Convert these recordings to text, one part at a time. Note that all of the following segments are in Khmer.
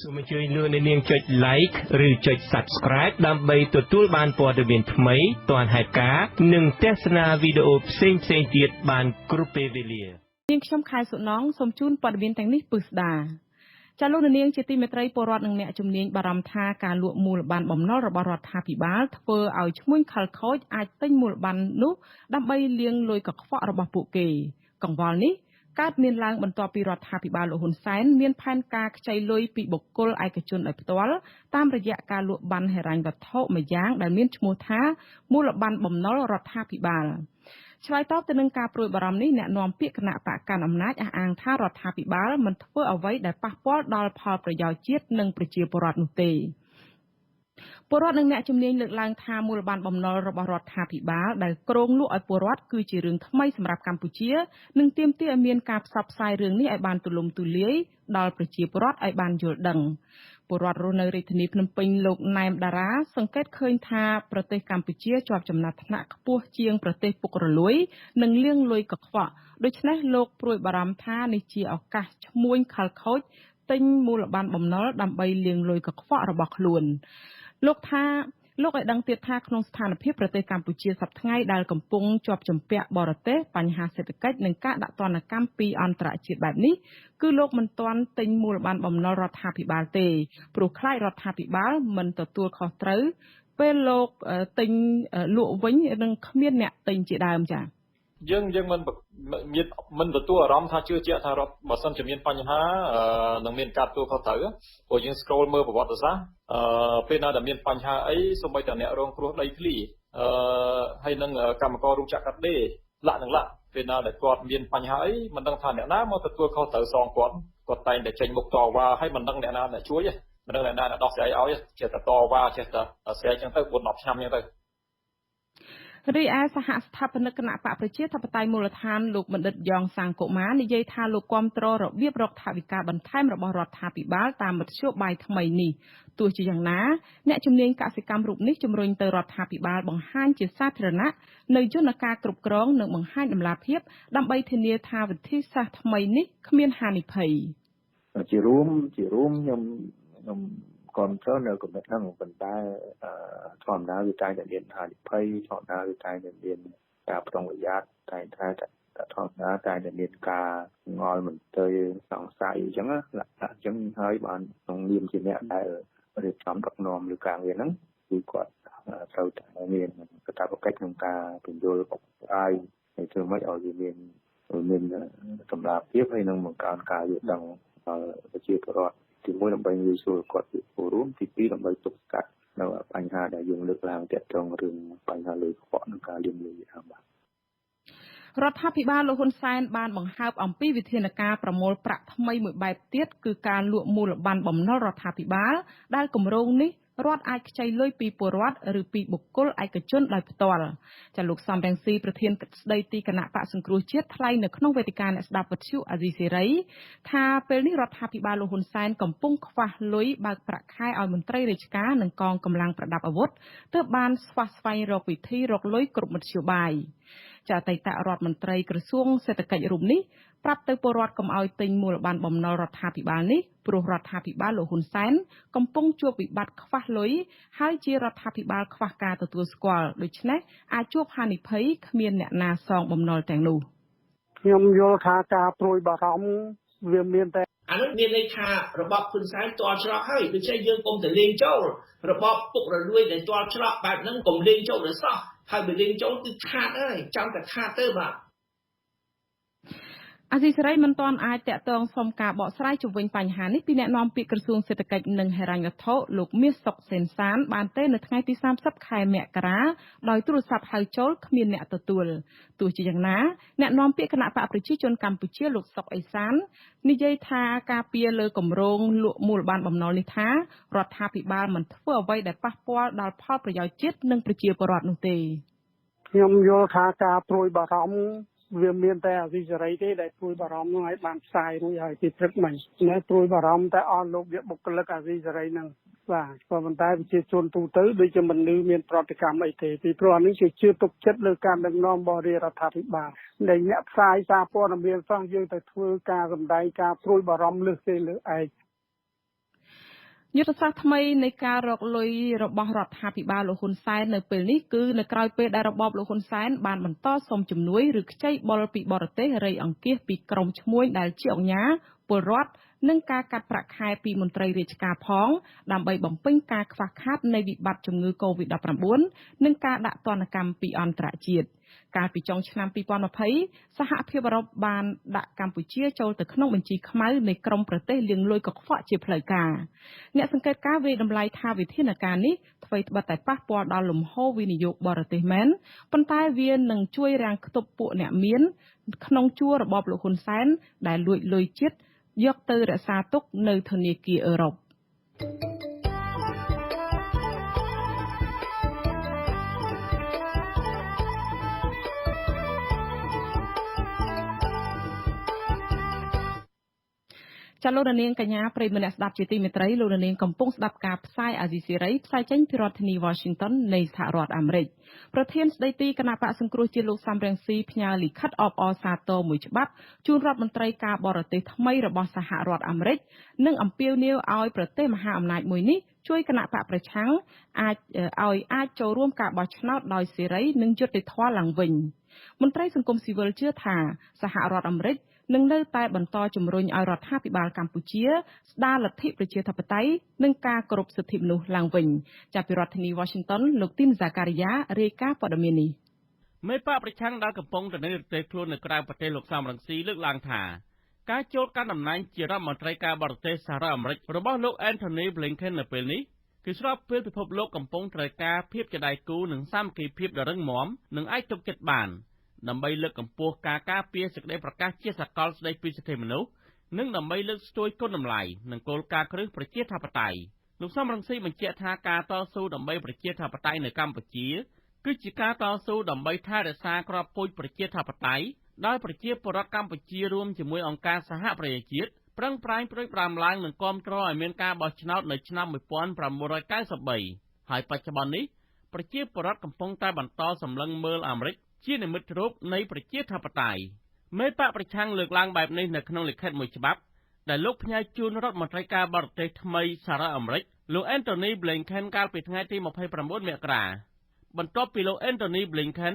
សូមអញ្ជើញលោកអ្នកនាងចុច like ឬចុច subscribe ដើម្បីទទួលបានព័ត៌មានថ្មីទាន់ហេតុការណ៍និងទស្សនាវីដេអូផ្សេងៗទៀតបានគ្រប់ពេលវេលានាងខ្ញុំខែសុណងសូមជូនព័ត៌មានទាំងនេះពិស្ដាចាលោកនាងជាទីមេត្រីពលរដ្ឋនិងអ្នកជំនាញបារម្ភថាការលក់មូលប័ណ្ណបំណុលរបស់រដ្ឋាភិបាលធ្វើឲ្យឈ្មួញខលខូចអាចទិញមូលប័ណ្ណនោះដើម្បីលាងលុយកខ្វក់របស់ពួកគេកង្វល់នេះកើតមានឡើងបន្ទាប់ពីរដ្ឋាភិបាលលោកហ៊ុនសែនមានផែនការខ្ចីលុយពីបុគ្គលឯកជនដោយផ្ទាល់តាមរយៈការលក់ប័ណ្ណហិរញ្ញវត្ថុមួយយ៉ាងដែលមានឈ្មោះថាមូលប័ណ្ណបំណុលរដ្ឋាភិបាលឆ្លើយតបទៅនឹងការព្រួយបារម្ភនេះអ្នកនាំពាក្យគណៈបកកណ្ដាលអំណាចអះអាងថារដ្ឋាភិបាលមិនធ្វើអ្វីដែលប៉ះពាល់ដល់ផលប្រយោជន៍ជាតិនិងប្រជាពលរដ្ឋនោះទេពលរដ្ឋនិងអ្នកជំនាញលើកឡើងថាមូលប័ណ្ណបំណុលរបស់រដ្ឋាភិបាលដែលគ្រោងលក់ឲ្យពលរដ្ឋគឺជារឿងថ្មីសម្រាប់កម្ពុជានិងទាមទារឲ្យមានការផ្សព្វផ្សាយរឿងនេះឲ្យបានទូលំទូលាយដល់ប្រជាពលរដ្ឋឲ្យបានយល់ដឹងពលរដ្ឋរស់នៅរាជធានីភ្នំពេញលោកណែមតារាសង្កេតឃើញថាប្រទេសកម្ពុជាជាប់ចំណាត់ថ្នាក់ខ្ពស់ជាងប្រទេសពុករលួយនិងលាងលុយកខ្វក់ដូច្នេះលោកព្រួយបារម្ភថានេះជាឱកាសឈ្មួញខលខូចទិញមូលប័ណ្ណបំណុលដើម្បីលាងលុយកខ្វក់របស់ខ្លួនលោកឲ្យដឹងទៀតថាក្នុងស្ថានភាពប្រទេសកម្ពុជាសប្តាហ៍ថ្ងៃដែលកំពុងជាប់ជំពាក់បរទេសបញ្ហាសេដ្ឋកិច្ចនិងការដាក់ទណ្ឌកម្មពីអន្តរជាតិបែបនេះគឺលោកមិនទាន់ទិញមូលប័ណ្ណបំណុលរដ្ឋាភិបាលទេព្រោះខ្លាចរដ្ឋាភិបាលមិនទទួលខុសត្រូវពេលលោកទិញលក់វិញនឹងគ្មានអ្នកទិញជាដើមចា៎យើងមិនទទួលអារម្មណ៍ថាជឿជាក់ថារដ្ឋបើសិនជាមានបញ្ហានឹងមានការទទួលខុសត្រូវព្រោះយើង scroll មើលប្រវត្តិសាស្ត្រពេលណាដែលមានបញ្ហាអីសូម្បីតែអ្នករងគ្រោះដីធ្លីហើយនឹងកម្មកររោងចក្រកាត់ដេរលាក់ពេលណាដែលគាត់មានបញ្ហាអីមិនដឹងថាអ្នកណាមកទទួលខុសត្រូវសងគាត់តែងតែចេញមុខតវ៉ាហើយមិនដឹងអ្នកណាអ្នកជួយមិនដឹងអ្នកណាដោះស្រាយឲ្យចេះតែតវ៉ាចេះតែស្រែកចឹងទៅ4-10 ឆ្នាំចឹងទៅរីឯសហស្ថាបនិកគណៈបកប្រជាធិបតេយ្យមូលដ្ឋានលោកបណ្ឌិតយ៉ងសាងកុមារនិយាយថាលោកគាំទ្ររបៀបរកថវិកាបន្ថែមរបស់រដ្ឋាភិបាលតាមមធ្យោបាយថ្មីនេះទោះជាយ៉ាងណាអ្នកជំនាញកសិកម្មរូបនេះជំរុញទៅរដ្ឋាភិបាលបង្ហាញជាសាធារណៈនៅយន្តការគ្រប់គ្រងនិងបង្ហាញដំណាភាពដើម្បីធានាថាវិធីសាស្ត្រថ្មីនេះគ្មានហានិភ័យជារួមខ្ញុំcòn số nữa của mình nó còn ta thọn đá vì tai điện hà pay thọn đá vì tai điện cả trong người giác tai thọn đá tai điện cả ngồi mình chơi sòng sai chẳng á là chẳng hơi bạn trong niềm chỉ mẹ đại ở để chấm đọc nòm được cả người nắng vì quạt sau tại miền người ta có cách người ta tìm vô bọc ai thì thường mới ở gì miền tầm lạp tiếp hay nâng một cả việc đồng chia rồi thì mỗi lần bệnh rồi còn bị phổ rúm thì tí lần bệnh tục cắt là bệnh hà đã dùng lực làm tiệt trong rừng bệnh hà lười khó nó cả liên lụy hàng bạc រដ្ឋាភិបាលលោកហ៊ុនសែនបានបង្ហើបអំពីវិធានការប្រមូលប្រាក់ថ្មីមួយបែបទៀតគឺការលក់មូលប័ណ្ណបំណុលរដ្ឋាភិបាលដែលគម្រោងនេះរដ្ឋអាចខ្ចីលុយពីពលរដ្ឋឬពីបុគ្គលឯកជនដោយផ្ទាល់ចាលោកសំរងស៊ីប្រធានស្ដីទីគណៈបកសង្គ្រោះជាតិថ្លែងនៅក្នុងវេទិកាអ្នកស្ដាប់វិទ្យុអាស៊ីសេរីថាពេលនេះរដ្ឋាភិបាលលោកហ៊ុនសែនកំពុងខ្វះលុយបើកប្រាក់ខែឲ្យមន្ត្រីរាជការនិងកងកម្លាំងប្រដាប់អាវុធទើបបានស្វែងរកវិធីរកលុយគ្រប់មធ្យោបាយចាអតីតរដ្ឋមន្ត្រីក្រសួងសេដ្ឋកិច្ចរូបនេះប្រាប់ទៅពលរដ្ឋកុំឲ្យទិញមូលប័ណ្ណបំណុលរដ្ឋាភិបាលនេះព្រោះរដ្ឋាភិបាលលោកហ៊ុនសែនកំពុងជួបវិបត្តិខ្វះលុយហើយជារដ្ឋាភិបាលខ្វះការទទួលស្គាល់ដូច្នេះអាចជួបហានិភ័យគ្មានអ្នកណាសងបំណុលទាំងនោះខ្ញុំយល់ថាការព្រួយបារម្ភវាមានតែអានោះមានន័យថារបបហ៊ុនសែនទាល់ច្រកហើយដូច្នេះយើងកុំទៅលេងចូលរបបពុករលួយដែលទាល់ច្រកបែបហ្នឹងកុំលេងចូលទៅសោះហើយបើលេងចូលគឺខាតហើយចង់តែខាតទៅបាទអាស៊ីសេរីមិនទាន់អាចតាក់ទងសុំការបកស្រាយជុំវិញបញ្ហានេះពីអ្នកនាំពាក្យក្រសួងសេដ្ឋកិច្ចនិងហិរញ្ញវត្ថុលោកមាសសុកសេនសានបានទេនៅថ្ងៃទី30ខែមករាដោយទូរស័ព្ទហៅចូលគ្មានអ្នកទទួលទោះជាយ៉ាងណាអ្នកនាំពាក្យគណៈបកប្រជាជនកម្ពុជាលោកសុកអេសាននិយាយថាការពៀលើគម្រោងលក់មូលប័ណ្ណបំណុលនេះថារដ្ឋាភិបាលមិនធ្វើអ្វីដែលប៉ះពាល់ដល់ផលប្រយោជន៍ជាតិនិងប្រជាពលរដ្ឋនោះទេខ្ញុំយល់ថាការព្រួយបារម្ភវាមានតែអាស៊ីសេរីទេដែលព្រួយបារម្ភនោះឲ្យបានផ្សាយរួចហើយពីព្រឹកមិញនៅព្រួយបារម្ភតែអស់លោកវាបុគ្គលិកអាស៊ីសេរីហ្នឹងបាទប៉ុន្តែប្រជាជនទូទៅដូចជាមិនលឺមានប្រតិកម្មអីទេពីព្រោះអានេះជាជឿទុកចិត្តលើការដឹកនាំរបស់រដ្ឋាភិបាលដែលអ្នកផ្សាយសារព័ត៌មានសោះយើងទៅធ្វើការសម្ដែងការព្រួយបារម្ភលើសទេលើឯង យុទ្ធសាស្ត្រថ្មីនៃការរកលុយរបស់រដ្ឋាភិបាលលោកហ៊ុនសែននៅពេលនេះគឺនៅក្រៅពេលដែលរបបលោកហ៊ុនសែនបានបន្តសុំជំនួយឬខ្ចីបុលពីបរទេសរៃអង្គាសពីក្រុមឈ្មួញដែលជាអង្គការពលរដ្ឋនិងការកាត់ប្រាក់ខែពីមន្ត្រីរាជការផងដើម្បីបំពេញការខ្វះខាតនៃវិបត្តិជំងឺ Covid-19 និងការដាក់ទណ្ឌកម្មពីអន្តរជាតិកាលពីចុងឆ្នាំ2020សហភាពអឺរ៉ុបបានដាក់កម្ពុជាចូលទៅក្នុងបញ្ជីខ្មៅនៃក្រុមប្រទេសលាងលុយកខ្វក់ជាផ្លូវការអ្នកសង្កេតការណ៍វាយតម្លៃថាវិធានការនេះអ្វីត្បិតតែប៉ះពាល់ដល់លំហូរវិនិយោគបរទេសមែនប៉ុន្តែវានឹងជួយរាំងខ្ទប់ពួកអ្នកមានក្នុងជួររបបលោកហ៊ុនសែនដែលលួចលុយជាតិយកទៅរក្សាទុកនៅធនាគារអឺរ៉ុបចាលោកនាងកញ្ញាប្រិយមិត្តអ្នកស្ដាប់ជាទីមេត្រីលោកនាងកំពុងស្ដាប់ការផ្សាយអាស៊ីសេរីផ្សាយចេញពីរដ្ឋធានី Washington នៃសហរដ្ឋអាមេរិកប្រធានស្ដីទីគណៈបកសង្គ្រោះជាតិលោកសំរងស៊ីផ្ញើលិខិតអបអរសាទរមួយច្បាប់ជូនរដ្ឋមន្ត្រីការបរទេសថ្មីរបស់សហរដ្ឋអាមេរិកនិងអំពាវនាវឲ្យប្រទេសមហាអំណាចមួយនេះជួយគណៈបកប្រឆាំងអាចចូលរួមការបោះឆ្នោតដោយសេរីនិងយុត្តិធម៌ឡើងវិញមន្ត្រីសង្គមស៊ីវិលជឿថាសហរដ្ឋអាមេរិកនឹងនៅតែបន្តជំរុញឲ្យរដ្ឋាភិបាលកម្ពុជាស្ដារលទ្ធិប្រជាធិបតេយ្យនិងការគោរពសិទ្ធិមនុស្សឡើងវិញចាប់ពីរដ្ឋធានី Washington លោកទីនហ្សាការីយ៉ារាយការណ៍ព័ត៌មាននេះមេបកប្រឆាំងដែលកំពុងតែនៅប្រទេសខ្លួននៅក្រៅប្រទេសលោកសំរងស៊ីលើកឡើងថាការចូលកាន់តំណែងជារដ្ឋមន្ត្រីការបរទេសសហរដ្ឋអាមេរិករបស់លោក Anthony Blinken នៅពេលនេះគឺស្របពេលពិភពលោកកំពុងត្រូវការភាពជាដៃគូនិងសាមគ្គីភាពដ៏រឹងមាំនិងអាចទុកចិត្តបានដើម្បីលើកកម្ពស់ការការពារសេចក្តីប្រកាសជាសកលស្តីពីសិទ្ធិមនុស្សនិងដើម្បីលើកស្ទួយគុណតម្លៃនិងគោលការណ៍គ្រឹះប្រជាធិបតេយ្យលោកសំរងស៊ីបញ្ជាក់ថាការតស៊ូដើម្បីប្រជាធិបតេយ្យនៅកម្ពុជាគឺជាការតស៊ូដើម្បីថែរក្សាក្របពូជប្រជាធិបតេយ្យដោយប្រជាពលរដ្ឋកម្ពុជារួមជាមួយអង្គការសហប្រជាជាតិប្រឹងប្រែងព្រួយបារម្ភឡើងនិងគាំទ្រឲ្យមានការបោះឆ្នោតនៅឆ្នាំ1993ហើយបច្ចុប្បន្ននេះប្រជាពលរដ្ឋកំពុងតែបន្តសម្លឹងមើលអាមេរិកជានិមិត្តរូបនៃប្រជាធិបតេយ្យមេបកប្រឆាំងលើកឡើងបែបនេះនៅក្នុងលិខិតមួយច្បាប់ដែលលោកផ្ញើជូនរដ្ឋមន្ត្រីការបរទេសថ្មីសហរដ្ឋអាមេរិកលោក Anthony Blinken កាលពីថ្ងៃទី29មករាបន្ទាប់ពីលោក Anthony Blinken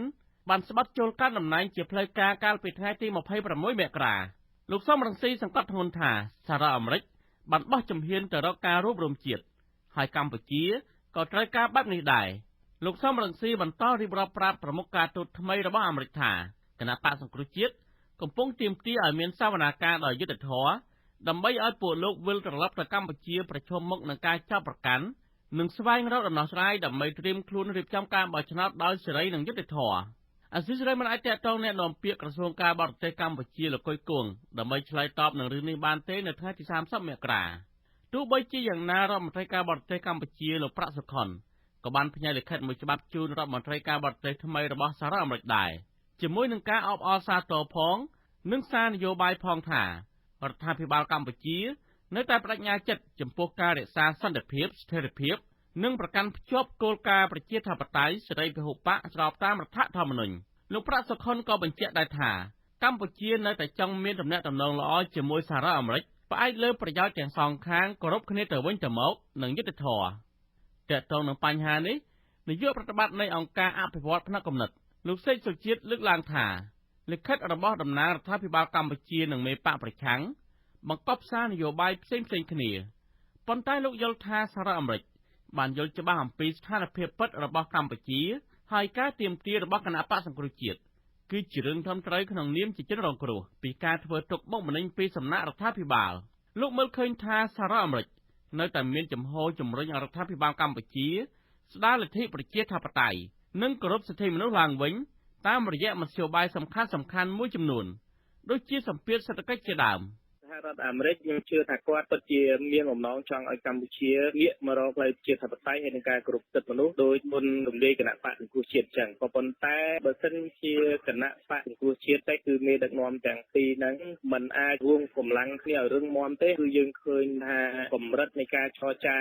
បានស្បត់ចូលកាន់តំណែងជាផ្លូវការកាលពីថ្ងៃទី26មករាលោកសំរងស៊ីសង្កត់ធ្ងន់ថាសហរដ្ឋអាមេរិកបានបោះជំហានទៅរកការរួបរวมជាតិហើយកម្ពុជាក៏ត្រូវការបែបនេះដែរលោកសំរងស៊ីបន្តរៀបរាប់ប្រាប់ប្រមុខការទូតថ្មីរបស់អាមេរិកថាគណៈបកសង្គ្រោះជាតិកំពុងទាមទារឲ្យមានសវនាការដោយយុត្តិធម៌ដើម្បីឲ្យពួកលោកវិលត្រឡប់ទៅកម្ពុជាប្រឈមមុខនឹងការចាប់ប្រកាន់និងស្វែងរកដំណោះស្រាយដើម្បីត្រៀមខ្លួនរៀបចំការបោះឆ្នោតដោយសេរីនិងយុត្តិធម៌អាស៊ីសេរីមិនអាចតាក់ទងអ្នកនាំពាក្យក្រសួងការបរទេសកម្ពុជាលោកកុយគង់ដើម្បីឆ្លើយតបនឹងរឿងនេះបានទេនៅថ្ងៃទី30មករាទោះបីជាយ៉ាងណារដ្ឋមន្ត្រីការបរទេសកម្ពុជាលោកប្រាក់សុខុនក៏បានផ្ញើលិខិតមួយច្បាប់ជូនរដ្ឋមន្ត្រីការបរទេសថ្មីរបស់សហរដ្ឋអាមេរិកដែរជាមួយនឹងការអបអរសាទរផងនិងសារនយោបាយផងថារដ្ឋាភិបាលកម្ពុជានៅតែបដិញ្ញាចិត្តចំពោះការរក្សាសន្តិភាពស្ថិរភាពនិងប្រកាន់ភ្ជាប់គោលការណ៍ប្រជាធិបតេយ្យសេរីពហុបកស្របតាមរដ្ឋធម្មនុញ្ញលោកប្រាក់សុខុនក៏បញ្ជាក់ដែរថាកម្ពុជានៅតែចង់មានទំនាក់ទំនងល្អជាមួយសហរដ្ឋអាមេរិកផ្អែកលើប្រយោជន៍ទាំងសងខាងគោរពគ្នាទៅវិញទៅមកនិងយុត្តិធម៌ទាក់ទងនឹងបញ្ហានេះនាយកប្រតិបត្តិនៃអង្គការអភិវឌ្ឍផ្នែកគំនិតលោកសេកសុជាតិលើកឡើងថាលិខិតរបស់តំណាងរដ្ឋាភិបាលកម្ពុជានិងមេបកប្រឆាំងបង្កប់សារនយោបាយផ្សេងៗគ្នាប៉ុន្តែលោកយល់ថាសហរដ្ឋអាមេរិកបានយល់ច្បាស់អំពីស្ថានភាពពិតរបស់កម្ពុជាហើយការទាមទាររបស់គណៈបកសង្គ្រោះជាតិគឺជារឿងត្រឹមត្រូវក្នុងនាមជាជនរងគ្រោះពីការធ្វើទុកបុកម្នេញពីសំណាក់រដ្ឋាភិបាលលោកមើលឃើញថាសហរដ្ឋអាមេរិកនៅតែមានចំហជំរុញឲ្យរដ្ឋាភិបាលកម្ពុជាស្ដារលទ្ធិប្រជាធិបតេយ្យនិងគោរពសិទ្ធិមនុស្សឡើងវិញតាមរយៈមធ្យោបាយសំខាន់ៗមួយចំនួនដូចជាសម្ពាធសេដ្ឋកិច្ចជាដើមសហរដ្ឋអាមេរិកខ្ញុំជឿថាគាត់ពិតជាមានបំណងចង់ឲ្យកម្ពុជាងាកមករកផ្លូវប្រជាធិបតេយ្យហើយនឹងការគោរពសិទ្ធិមនុស្សដោយមុនរំលាយគណៈបកសង្គ្រោះជាតិចឹងក៏ប៉ុន្តែបើសិនជាគណៈបកសង្គ្រោះជាតិតែគឺមេដឹកនាំទាំងពីរហ្នឹងมันអាចរួមកម្លាំងគ្នាឲ្យរឹងមាំទេគឺយើងឃើញថាកម្រិតនៃការចរចា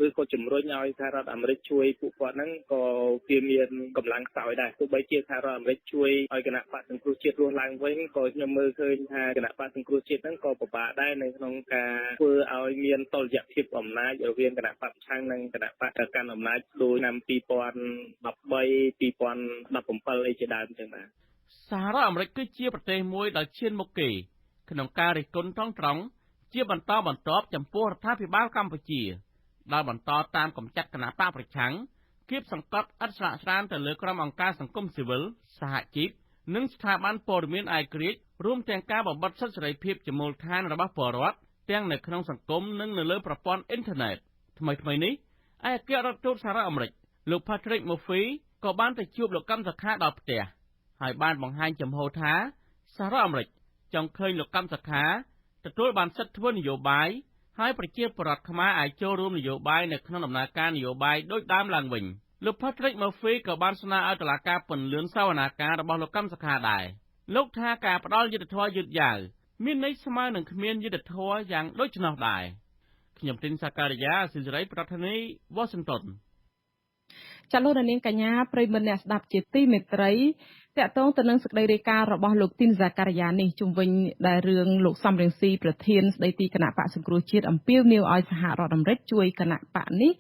ឬក៏ជំរុញឲ្យសហរដ្ឋអាមេរិកជួយពួកគាត់ហ្នឹងក៏វាមានកម្លាំងខ្សោយដែរទោះបីជាសហរដ្ឋអាមេរិកជួយឲ្យគណៈបកសង្គ្រោះជាតិរស់ឡើងវិញក៏ខ្ញុំមើលឃើញថាគណៈបកសង្គ្រោះជាតិហ្នឹងក៏ពិបាក បាកដែរនៅក្នុងការធ្វើឲ្យមានតុល្យភាពអំណាចរវាងគណៈបព្វឆាំងនិងគណៈបកកាន់អំណាចដោយឆ្នាំ2013 2017អីជាដើមចឹងបាទសហរដ្ឋអាមេរិកគឺជាប្រទេសមួយដែលឈានមុខគេក្នុងការរិះគន់ត្រង់ជាបន្តបន្ទាប់ចំពោះរដ្ឋាភិបាលកម្ពុជាដែលបន្តតាមកម្ចាត់គណៈបកប្រឆាំងគៀបសង្កត់ឥតស្រាកស្រានទៅលើក្រុមអង្គការសង្គមស៊ីវិលសហជីពនិងស្ថាប័នព័ត៌មានឯករាជ្យរួមទាំងការបំបិទសិទ្ធិសេរីភាពជាមូលដ្ឋានរបស់ពលរដ្ឋទាំងនៅក្នុងសង្គមនិងនៅលើប្រព័ន្ធអ៊ីនធឺណិតថ្មីនេះឯកអគ្គរដ្ឋទូតសហរដ្ឋអាមេរិកលោក Patrick Murphy ក៏បានទៅជួបលោកកម្មសខាដល់ផ្ទះហើយបានបង្ហាញចំហថាសហរដ្ឋអាមេរិកចង់ឃើញលោកកម្មសខាទទួលបានសិទ្ធិធ្វើនយោបាយហើយប្រជាពលរដ្ឋខ្មែរអាចចូលរួមនយោបាយនៅក្នុងដំណើរការនយោបាយដូចដើមឡើងវិញលោក Patrick Murphy ក៏បានស្នើឲ្យតុលាការពន្លឿនសវនាការរបស់លោកកម្មសខាដែរលោកថាការផ្ដាល់យុត្តិធម៌យឺតយ៉ាវមានន័យស្មើនឹងគ្មានយុត្តិធម៌យ៉ាងដូចនោះដែរខ្ញុំទីនសាការីយ៉ាស៊ីសេរីប្រធានាធិបតី Washington ចាលោកនាងកញ្ញាប្រិមមអ្នកស្ដាប់ជាទីមេត្រីតកតងទៅនឹងសេចក្តីរាយការណ៍របស់លោកទីនសាការីយ៉ានេះជំវិញដែលរឿងលោកសំរងស៊ីប្រធានស្ដីទីគណៈបកសង្គ្រោះជាតិអំពាវនាវឲ្យសហរដ្ឋអាមេរិកជួយគណៈបកនេះ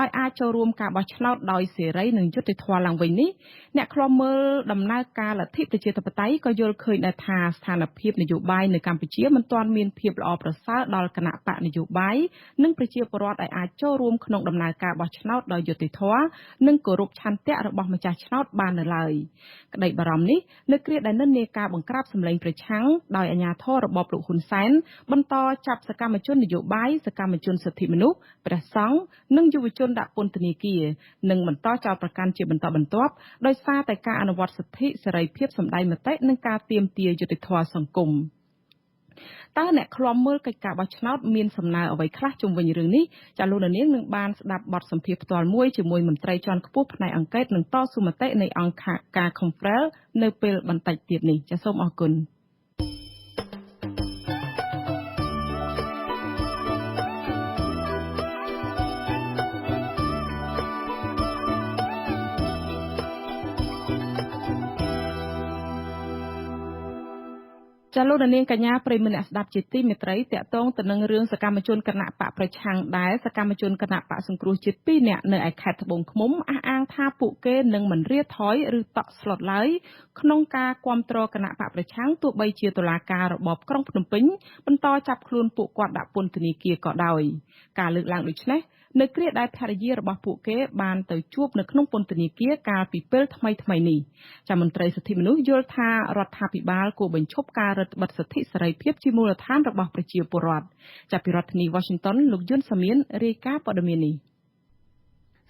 ឲ្យអាចចូលរួមការបោះឆ្នោតដោយសេរីនិងយុត្តិធម៌ឡើងវិញនេះអ្នកខ្លំមើលដំណើរការលទ្ធិប្រជាធិបតេយ្យក៏យល់ឃើញដែរថាស្ថានភាពនយោបាយនៅកម្ពុជាមិនទាន់មានភាពល្អប្រសើរដល់គណៈបកនយោបាយនិងប្រជាពលរដ្ឋឲ្យអាចចូលរួមក្នុងដំណើរការបោះឆ្នោតដោយយុត្តិធម៌និងគោរពឆន្ទៈរបស់ម្ចាស់ឆ្នោតបាននៅឡើយក្តីបារម្ភនេះនៅគ្រាដែលនិន្នាការបង្ក្រាបសម្លេងប្រឆាំងដោយអាជ្ញាធររបបលោកហ៊ុនសែនបន្តចាប់សកម្មជននយោបាយសកម្មជនសិទ្ធិមនុស្សព្រះសង្ឃនិងយុវជនដាក់ពន្ធនាគារនិងបន្តចោទប្រកាន់ជាបន្តបន្ទាប់ដោយសារតែការអនុវត្តសិទ្ធិសេរីភាពសម្ដែងមតិនិងការទាមទារយុត្តិធម៌សង្គមតើអ្នកឃ្លាំមើលកិច្ចការបោះឆ្នោតមានសំណើអ្វីខ្លះជុំវិញរឿងនេះចាលោកនាងនឹងបានស្ដាប់បទសម្ភាសន៍ផ្ទាល់មួយជាមួយមន្ត្រីជាន់ខ្ពស់ផ្នែកអង្កេតនិងតស៊ូមតិនៃអង្គការ Confrel នៅពេលបន្តិចទៀតនេះចាសូមអរគុណចាលោកនាងកញ្ញាប្រិយមិត្តអ្នកស្ដាប់ជាទីមេត្រីតកតងទៅនឹងរឿងសកម្មជនគណៈបកប្រឆាំងដែរសកម្មជនគណៈបកសង្គ្រោះជាតិ2នាក់នៅឯខេត្តត្បូងឃ្មុំអះអាងថាពួកគេនឹងមិនរាថយឬតក់ស្លុតឡើយក្នុងការគាំទ្រគណៈបកប្រឆាំងទោះបីជាតុលាការរបបក្រុងភ្នំពេញបន្តចាប់ខ្លួនពួកគាត់ដាក់ពន្ធនាគារក៏ដោយការលើកឡើងដូចនេះនៅគ្រាដែលភរិយារបស់ពួកគេបានទៅជួបនៅក្នុងពន្ធនាគារកាលពីពេលថ្មីនេះចាមន្ត្រីសិទ្ធិមនុស្សយល់ថារដ្ឋាភិបាលគួរបញ្ឈប់ការរឹតបន្តឹងសិទ្ធិសេរីភាពជាមូលដ្ឋានរបស់ប្រជាពលរដ្ឋចាប់ពីរដ្ឋធានី Washington លោកយុនសាមៀនរាយការណ៍ព័ត៌មាននេះ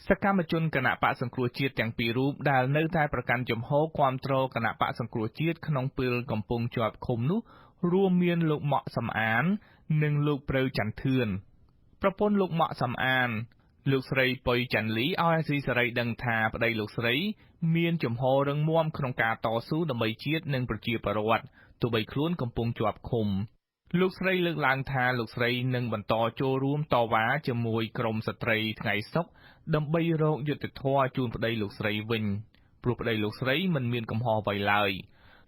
សកម្មជនគណៈបកសង្គ្រោះជាតិទាំងពីររូបដែលនៅតែប្រកាន់ជំហរគាំទ្រគណៈបកសង្គ្រោះជាតិក្នុងពេលកំពុងជាប់ឃុំនោះរួមមានលោកម៉ាក់សំអាននិងលោកព្រៅច័ន្ទធឿនប្រពន្ធលោកម៉ាក់សំអានលោកស្រីប៉ុយចាន់លីឲ្យអាស៊ីសេរីដឹងថាប្តីលោកស្រីមានជំហររឹងមាំក្នុងការតស៊ូដើម្បីជាតិនិងប្រជាពលរដ្ឋទោះបីខ្លួនកំពុងជាប់ឃុំលោកស្រីលើកឡើងថាលោកស្រីនឹងបន្តចូលរួមតវ៉ាជាមួយក្រមស្ត្រីថ្ងៃសុក្រដើម្បីរកយុត្តិធម៌ជូនប្តីលោកស្រីវិញព្រោះប្តីលោកស្រីមិនមានកំហុសអ្វីឡើយ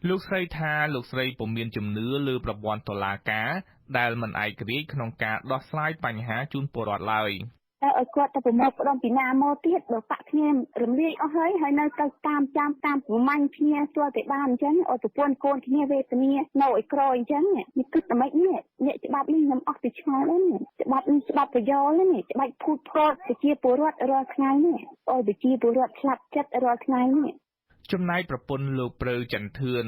លោកស្រីថាលោកស្រីពុំមានជំនឿលើប្រព័ន្ធតុលាការដែលមិនឯករាជ្យក្នុងការដោះស្រាយបញ្ហាជូនពលរដ្ឋឡើយតែឲ្យគាត់ទៅប្រមូលផ្ដុំពីណាមកទៀតបើបាក់គ្នារំលាយអស់ហើយនៅទៅតាមចាំតាមប្រមាញ់គ្នាស្ទាល់តែបានអញ្ចឹងឲ្យប្រពន្ធកូនគ្នាវេទនានៅឲ្យក្រអញ្ចឹងនេះគិតតែមិននេះអ្នកច្បាប់នេះខ្ញុំអស់ពីឆ្ងល់ដែរច្បាប់នេះច្បាប់ប្រយោលនេះច្បាប់ភូតផតប្រជាពលរដ្ឋរាល់ថ្ងៃនេះឲ្យប្រជាពលរដ្ឋឆ្លាប់ចិត្តរាល់ថ្ងៃនេះចំណែកប្រពន្ធលោកព្រៅច័ន្ទធឿន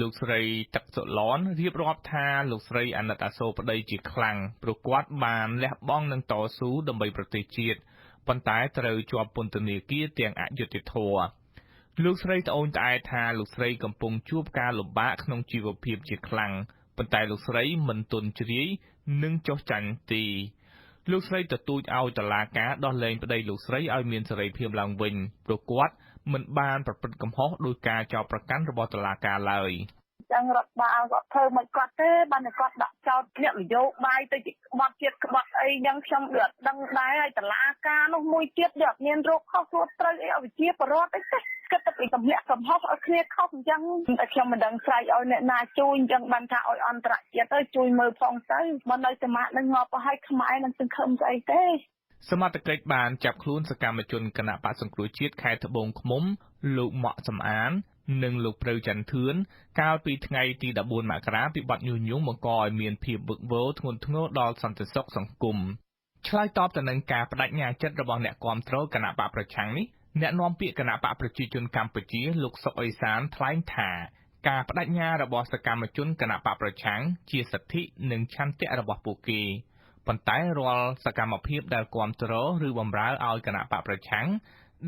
លោកស្រីទឹកសុឡនរៀបរាប់ថាលោកស្រីអាណិតអាសូរប្តីជាខ្លាំងព្រោះគាត់បានលះបង់និងតស៊ូដើម្បីប្រទេសជាតិប៉ុន្តែត្រូវជាប់ពន្ធនាគារទាំងអយុត្តិធម៌លោកស្រីត្អូញត្អែថាលោកស្រីកំពុងជួបការលំបាកក្នុងជីវភាពជាខ្លាំងប៉ុន្តែលោកស្រីមិនទន់ជ្រាយនិងចុះចាញ់ទេលោកស្រីទទូចឲ្យតុលាការដោះលែងប្តីលោកស្រីឲ្យមានសេរីភាពឡើងវិញព្រោះគាត់មិនបានប្រព្រឹត្តកំហុសដោយការចោទប្រកាន់របស់តុលាការឡើយ ចឹងរដ្ឋបាលគាត់ធ្វើមិនគាត់ទេបានតែគាត់ដាក់ចោតអ្នកនយោបាយទៅជាក្បត់ជាតិក្បត់អីចឹងខ្ញុំដូចដឹងដែរហើយតឡាការនោះមួយទៀតយកមានរោគខុសព្រោះត្រូវអីឲ្យវិជាបរដ្ឋអីទេគិតតែពីកម្លាក់កំហុសឲ្យគ្នាខុសអញ្ចឹងតែខ្ញុំមិនដឹងស្រែកឲ្យអ្នកណាជួយអញ្ចឹងបានថាឲ្យអន្តរជាតិទៅជួយមើលផងទៅមិននៅតែមកនឹងងាប់ឲ្យខ្មែរនឹងសង្ឃឹមស្អីទេសមត្ថកិច្ចបានចាប់ខ្លួនសកម្មជនគណៈបក្សសង្គ្រោះជាតិខេត្តត្បូងឃ្មុំលោកម៉ាក់សំអាននិងលោកព្រៅច័ន្ទធឿនកាលពីថ្ងៃទី14មករាពីបទញុះញង់បង្កឲ្យមានភាពវឹកវរធ្ងន់ធ្ងរដល់សន្តិសុខសង្គមឆ្លើយតបទៅនឹងការបដិញ្ញាចិត្តរបស់អ្នកគាំទ្រគណៈបកប្រឆាំងនេះអ្នកនាំពាក្យគណៈបកប្រជាជនកម្ពុជាលោកសុកអេសានថ្លែងថាការបដិញ្ញារបស់សកម្មជនគណៈបកប្រឆាំងជាសិទ្ធិនិងឆន្ទៈរបស់ពួកគេប៉ុន្តែរាល់សកម្មភាពដែលគាំទ្រឬបម្រើឲ្យគណៈបកប្រឆាំង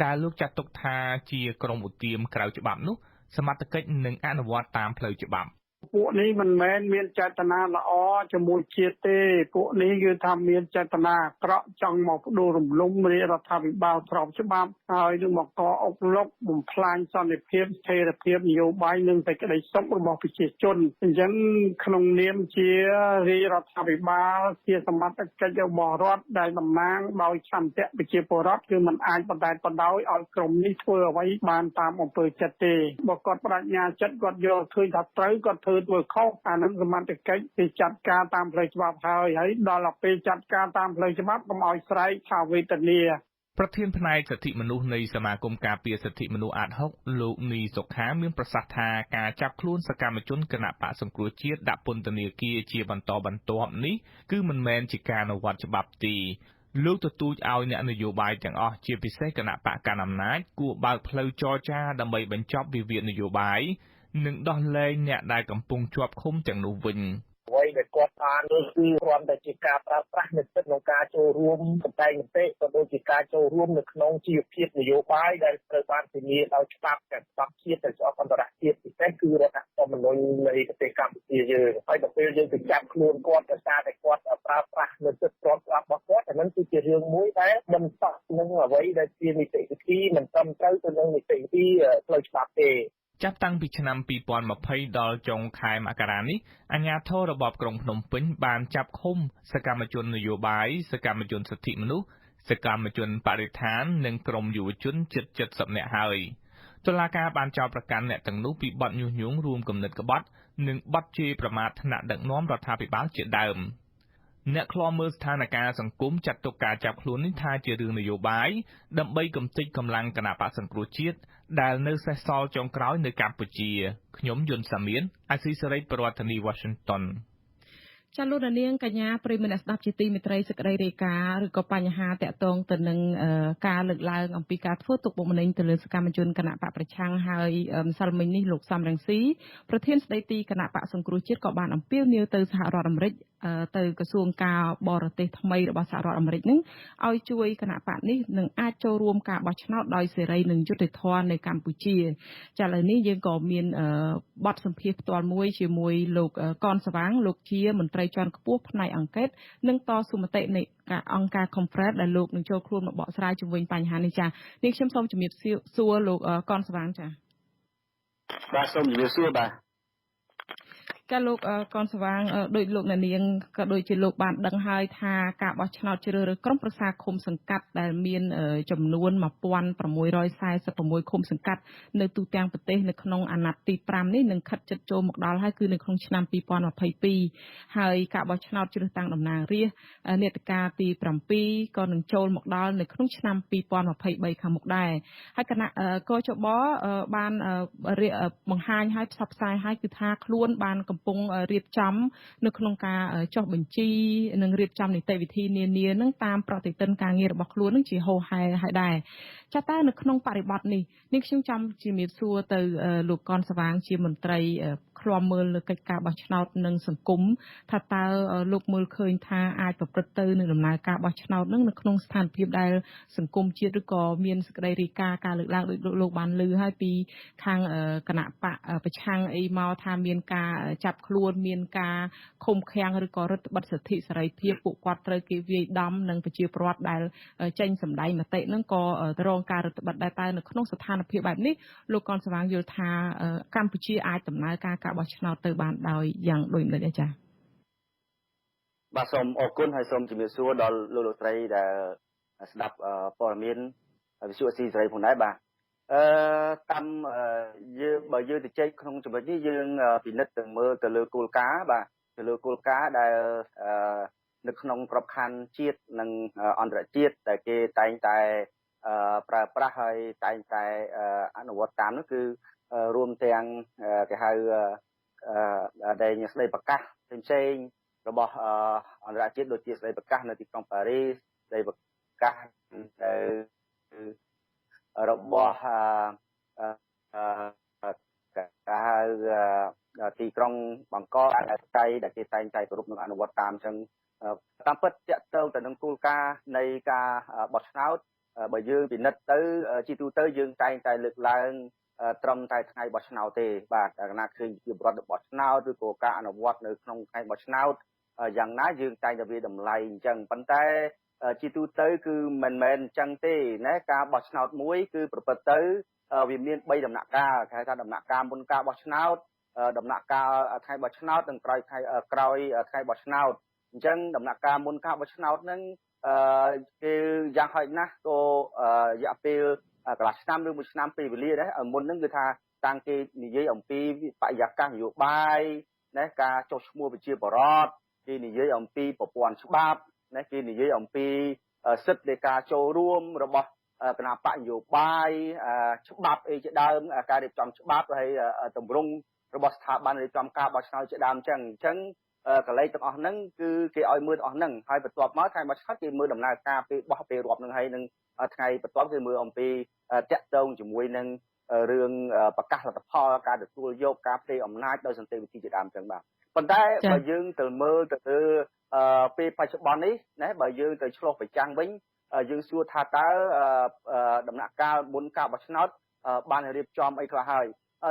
ដែលលោកចាត់ទុកថាជាក្រុមឧទាមក្រៅច្បាប់នោះសមត្ថកិច្ចនឹងអនុវត្តតាមផ្លូវច្បាប់ពួកនេះមិនមែនមានចេតនាល្អជាមួយជាតិទេពួកនេះគឺថាមានចេតនាអាក្រក់ចង់មកផ្ដួលរំលំរាជរដ្ឋាភិបាលស្របច្បាប់ហើយនឹងមកកអុកលុកបំផ្លាញសន្តិភាពស្ថិរភាពនយោបាយនិងសេចក្តីសុខរបស់ប្រជាជនអញ្ចឹងក្នុងនាមជារាជរដ្ឋាភិបាលជាសមត្ថកិច្ចរបស់រដ្ឋដែលតំណាងដោយឆន្ទៈប្រជាពលរដ្ឋគឺមិនអាចបណ្តែតបណ្ដោយឲ្យក្រុមនេះធ្វើអ្វីបានតាមអំពើចិត្តទេបើគាត់បដិញ្ញាចិត្តគាត់យល់ឃើញថាត្រូវគាត់ធ្វើខុសអានឹងសមត្ថកិច្ចគេចាត់ការតាមផ្លូវច្បាប់ហើយដល់ពេលចាត់ការតាមផ្លូវច្បាប់កុំឲ្យស្រែកថាវេទនាប្រធានផ្នែកសិទ្ធិមនុស្សនៃសមាគមការពារសិទ្ធិមនុស្សអាត6លោកនីសុខាមានប្រសាសន៍ថាការចាប់ខ្លួនសកម្មជនគណៈបកសង្គ្រោះជាតិដាក់ពន្ធនាគារជាបន្តបន្ទាប់នេះគឺមិនមែនជាការអនុវត្តច្បាប់ទេលោកទទូចឲ្យអ្នកនយោបាយទាំងអស់ជាពិសេសគណៈបកកណ្ដាលអំណាចគួរបើកផ្លូវចរចាដើម្បីបញ្ចប់វិវាទនយោបាយនិងដោះលែងអ្នកដែលកំពុងជាប់ឃុំទាំងនោះវិញអ្វីដែលគាត់បានគឺគ្រាន់តែជាការប្រើប្រាស់និស្សិតក្នុងការចូលរួមសម្ដែងមតិក៏ដូចជាការចូលរួមនៅក្នុងជីវភាពនយោបាយដែលត្រូវបានធានាដោយច្បាប់ទាំងច្បាប់ជាតិនិងច្បាប់អន្តរជាតិពិសេសគឺរដ្ឋធម្មនុញ្ញនៃប្រទេសកម្ពុជាយើងហើយដល់ពេលយើងទៅចាប់ខ្លួនគាត់ដោយសារតែគាត់ប្រើប្រាស់និស្សិតស្របច្បាប់របស់គាត់អានឹងគឺជារឿងមួយដែលមិនស័ក្តិនឹងអ្វីដែលជានីតិវិធីមិនត្រឹមត្រូវទៅនឹងនីតិវិធីផ្លូវច្បាប់ទេចាប់តាំងពីឆ្នាំ2020ដល់ចុងខែមករានេះអាជ្ញាធររបបក្រុងភ្នំពេញបានចាប់ឃុំសកម្មជននយោបាយសកម្មជនសិទ្ធិមនុស្សសកម្មជនបរិស្ថាននិងក្រុមយុវជនជិត70នាក់ហើយតុលាការបានចោទប្រកាន់អ្នកទាំងនោះពីបទញុះញង់រួមគំនិតក្បត់និងបទជេរប្រមាថថ្នាក់ដឹកនាំរដ្ឋាភិបាលជាដើមអ្នកឃ្លាំមើលស្ថានភាពសង្គមចាត់ទុកការចាប់ខ្លួននេះថាជារឿងនយោបាយដើម្បីកំទេចកម្លាំងគណបក្សសង្គ្រោះជាតិដែលនៅសេសសល់ចុងក្រោយនៅកម្ពុជាខ្ញុំយុនសាមៀនអាស៊ីសេរីប្រធានាធិបតី Washington ចាលោកនាងកញ្ញាប្រិយមិត្តអ្នកស្ដាប់ជាទីមេត្រីសេចក្តីរាយការណ៍ឬក៏បញ្ហាតាក់ទងទៅនឹងការលើកឡើងអំពីការធ្វើទុកបុកម្នេញទៅលើសកម្មជនគណៈបកប្រឆាំងហើយម្សិលមិញនេះលោកសំរងស៊ីប្រធានស្ដីទីគណៈបកសង្គ្រោះជាតិក៏បានអំពាវនាវទៅសហរដ្ឋអាមេរិកទៅក្រសួងការបរទេសថ្មីរបស់សហរដ្ឋអាមេរិកនឹងឲ្យជួយគណៈបកនេះនឹងអាចចូលរួមការបោះឆ្នោតដោយសេរីនិងយុត្តិធម៌នៅកម្ពុជាចាឥឡូវនេះយើងក៏មានបទសម្ភាសន៍ផ្ទាល់មួយជាមួយលោកកនស្វាងលោកជាមន្ត្រីជាន់ខ្ពស់ផ្នែកអង្កេតនិងតស៊ូមតិនៃអង្គការ Conference ដែលលោកនឹងចូលរួមបកស្រាយជំវិញបញ្ហានេះចានេះខ្ញុំសូមជំរាបសួរលោកកនស្វាងចាបាទសូមជំរាបសួរបាទចាលោកកនស្វាងដោយលោកអ្នកនាងក៏ដូចជាលោកបានដឹងហើយថាការបោះឆ្នោតជ្រើសរើសក្រុមប្រឹក្សាឃុំសង្កាត់ដែលមានចំនួន1646ឃុំសង្កាត់នៅទូទាំងប្រទេសនៅក្នុងអាណត្តិទី5នេះនឹងខិតជិតចូលមកដល់ហើយគឺនៅក្នុងឆ្នាំ2022ហើយការបោះឆ្នោតជ្រើសតាំងតំណាងរាស្ត្រនេតិកាលទី7ក៏នឹងចូលមកដល់នៅក្នុងឆ្នាំ2023ខាងមុខដែរហើយគណៈកជបបានបង្ហាញឲ្យផ្សព្វផ្សាយឲ្យគឺថាខ្លួនបានកំពុងរៀបចំនៅក្នុងការចុះបញ្ជីនិងរៀបចំនីតិវិធីនានានឹងតាមប្រតិទិនការងាររបស់ខ្លួននឹងជាហោហែហើយដែរចាតែនៅក្នុងបរិបទនេះខ្ញុំចង់ជំរាបសួរទៅលោកកនស្វាងជាមន្ត្រីឃ្លាំមើលលើកិច្ចការបោះឆ្នោតនិងសង្គមថាតើលោកមើលឃើញថាអាចប្រព្រឹត្តទៅនឹងដំណើរការបោះឆ្នោតនឹងនៅក្នុងស្ថានភាពដែលសង្គមជាតិឬក៏មានសេចក្តីរាយការណ៍ការលើកឡើងដោយលោកបានលើហើយពីខាងគណៈបកប្រឆាំងអីមកថាមានការចាប់ខ្លួនមានការឃុំឃាំងឬក៏រឹតបន្តឹងសិទ្ធិសេរីភាពពួកគាត់ត្រូវគេវាយដំនិងប្រជាពលរដ្ឋដែលចេញសម្ដែងមតិនឹងក៏រងការរឹតបន្តឹងដែរតែនៅក្នុងស្ថានភាពបែបនេះលោកកនស្វាងយល់ថាកម្ពុជាអាចដំណើរការ ការបោះឆ្នោតទៅបានដោយយ៉ាងដូចម្តេចដែរចា៎ បាទសូមអរគុណហើយសូមជំរាបសួរដល់លោកស្រីដែលស្ដាប់ព័ត៌មានវិទ្យុអស៊ីសេរីផងដែរបាទតាមយើងបើយើងទៅជែកក្នុងចំណុចនេះយើងពិនិត្យទៅមើលទៅលើគោលការណ៍បាទទៅលើគោលការណ៍ដែលនៅក្នុងក្របខ័ណ្ឌជាតិនិងអន្តរជាតិដែលគេតែងតែប្រើប្រាស់ហើយតែងតែអនុវត្តតាមនោះគឺរួមទាំងគេហៅដែលស្ដីប្រកាសផ្សេងៗរបស់អន្តរជាតិដូចជាស្ដីប្រកាសនៅទីក្រុងប៉ារីសស្ដីប្រកាសនៅរបស់គេហៅទីក្រុងបង្កដែលគេតែងតែគោរពនិងអនុវត្តតាមអញ្ចឹងតាមពិតតកតទៅទៅនឹងគោលការណ៍នៃការបោះឆ្នោតបើយើងពិនិត្យទៅជាទូទៅយើងតែងតែលើកឡើងត្រឹមតែថ្ងៃបោះឆ្នោតទេបាទកាលណាឃើញជាបរដ្ឋបោះឆ្នោតឬក៏ការអនុវត្តនៅក្នុងថ្ងៃបោះឆ្នោតយ៉ាងណាយើងតែងតែវាតម្លៃអញ្ចឹងប៉ុន្តែជាទូទៅគឺមិនមែនអញ្ចឹងទេណាការបោះឆ្នោតមួយគឺប្រព្រឹត្តទៅវាមាន3ដំណាក់កាលគេហៅថាដំណាក់កាលមុនការបោះឆ្នោតដំណាក់កាលថ្ងៃបោះឆ្នោតនិងក្រោយថ្ងៃបោះឆ្នោតអញ្ចឹងដំណាក់កាលមុនការបោះឆ្នោតហ្នឹងគឺយ៉ាងហោចណាស់ក៏រយៈពេលកន្លះឆ្នាំឬមួយឆ្នាំពេលវេលាដែរមុនហ្នឹងគឺថាតាំងគេនិយាយអំពីបរិយាកាសនយោបាយណាការចុះឈ្មោះប្រជាពលរដ្ឋគេនិយាយអំពីប្រព័ន្ធច្បាប់ណាគេនិយាយអំពីសិទ្ធិនៃការចូលរួមរបស់គណៈបកនយោបាយច្បាប់អីជាដើមការរៀបចំច្បាប់ហើយតម្រង់របស់ស្ថាប័នរៀបចំការបោះឆ្នោតជាដើមអញ្ចឹងកន្លែងទាំងអស់ហ្នឹងគឺគេឲ្យមើលទាំងអស់ហ្នឹងហើយបន្ទាប់មកថ្ងៃបោះឆ្នោតគេមើលដំណើរការពេលបោះពេលរាប់ហ្នឹងហើយនឹងថ្ងៃបន្ទាប់គឺមើលអំពីតាក់ទងជាមួយនឹងរឿងប្រកាសលទ្ធផលការទទួលយកការផ្ទេរអំណាចដោយសន្តិវិធីជាដើមអញ្ចឹងបាទប៉ុន្តែបើយើងទៅមើលទៅលើពេលបច្ចុប្បន្ននេះណាបើយើងទៅឆ្លោះប្រចាំងវិញយើងសួរថាតើដំណាក់កាលមុនការបោះឆ្នោតបានរៀបចំអីខ្លះហើយ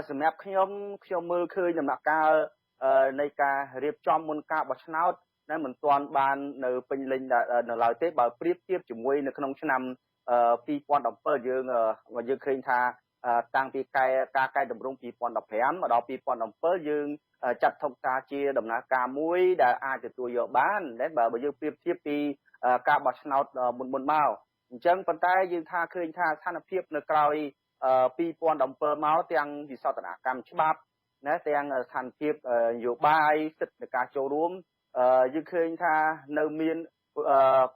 សម្រាប់ខ្ញុំមើលឃើញដំណាក់កាលនៃការរៀបចំមុនការបោះឆ្នោតណាមិនទាន់បាននៅពេញលេញនៅឡើយទេបើប្រៀបធៀបជាមួយនៅក្នុងឆ្នាំ2017យើងឃើញថាតាំងពីការកែតម្រង់2015មកដល់2017យើងចាត់ទុកថាជាដំណើរការមួយដែលអាចទទួលយកបានតែបើយើងប្រៀបធៀបពីការបោះឆ្នោតមុនមកអញ្ចឹងប៉ុន្តែយើងថាឃើញថាស្ថានភាពនៅក្រោយ2017មកទាំងវិសោធនកម្មច្បាប់ណាទាំងស្ថានភាពនយោបាយសិទ្ធិនៃការចូលរួមយើងឃើញថានៅមាន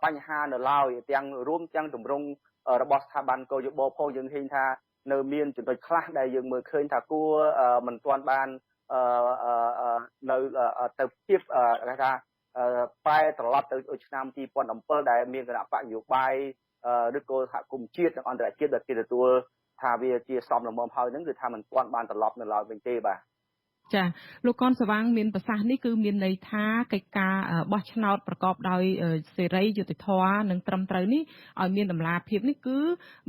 បញ្ហានៅឡើយទាំងរួមទាំងទម្រង់របស់ស្ថាប័នកោយបផងយើងឃើញថានៅមានចំណុចខ្លះដែលយើងមើលឃើញថាគួរមិនទាន់បាននៅទៅភាពគេថាបែរត្រឡប់ទៅឆ្នាំ2017ដែលមានគណៈបកនយោបាយឬក៏សហគមន៍ជាតិនិងអន្តរជាតិដែលគេទទួលថាវាជាសមល្មមហើយហ្នឹងគឺថាមិនទាន់បានត្រឡប់នៅឡើយវិញទេបាទចាលោកកនសវាងមានប្រសាសន៍នេះគឺមានន័យថាកិច្ចការបោះឆ្នោតប្រកបដោយសេរីយុត្តិធម៌និងត្រឹមត្រូវនេះឲ្យមានតម្លាភាពនេះគឺ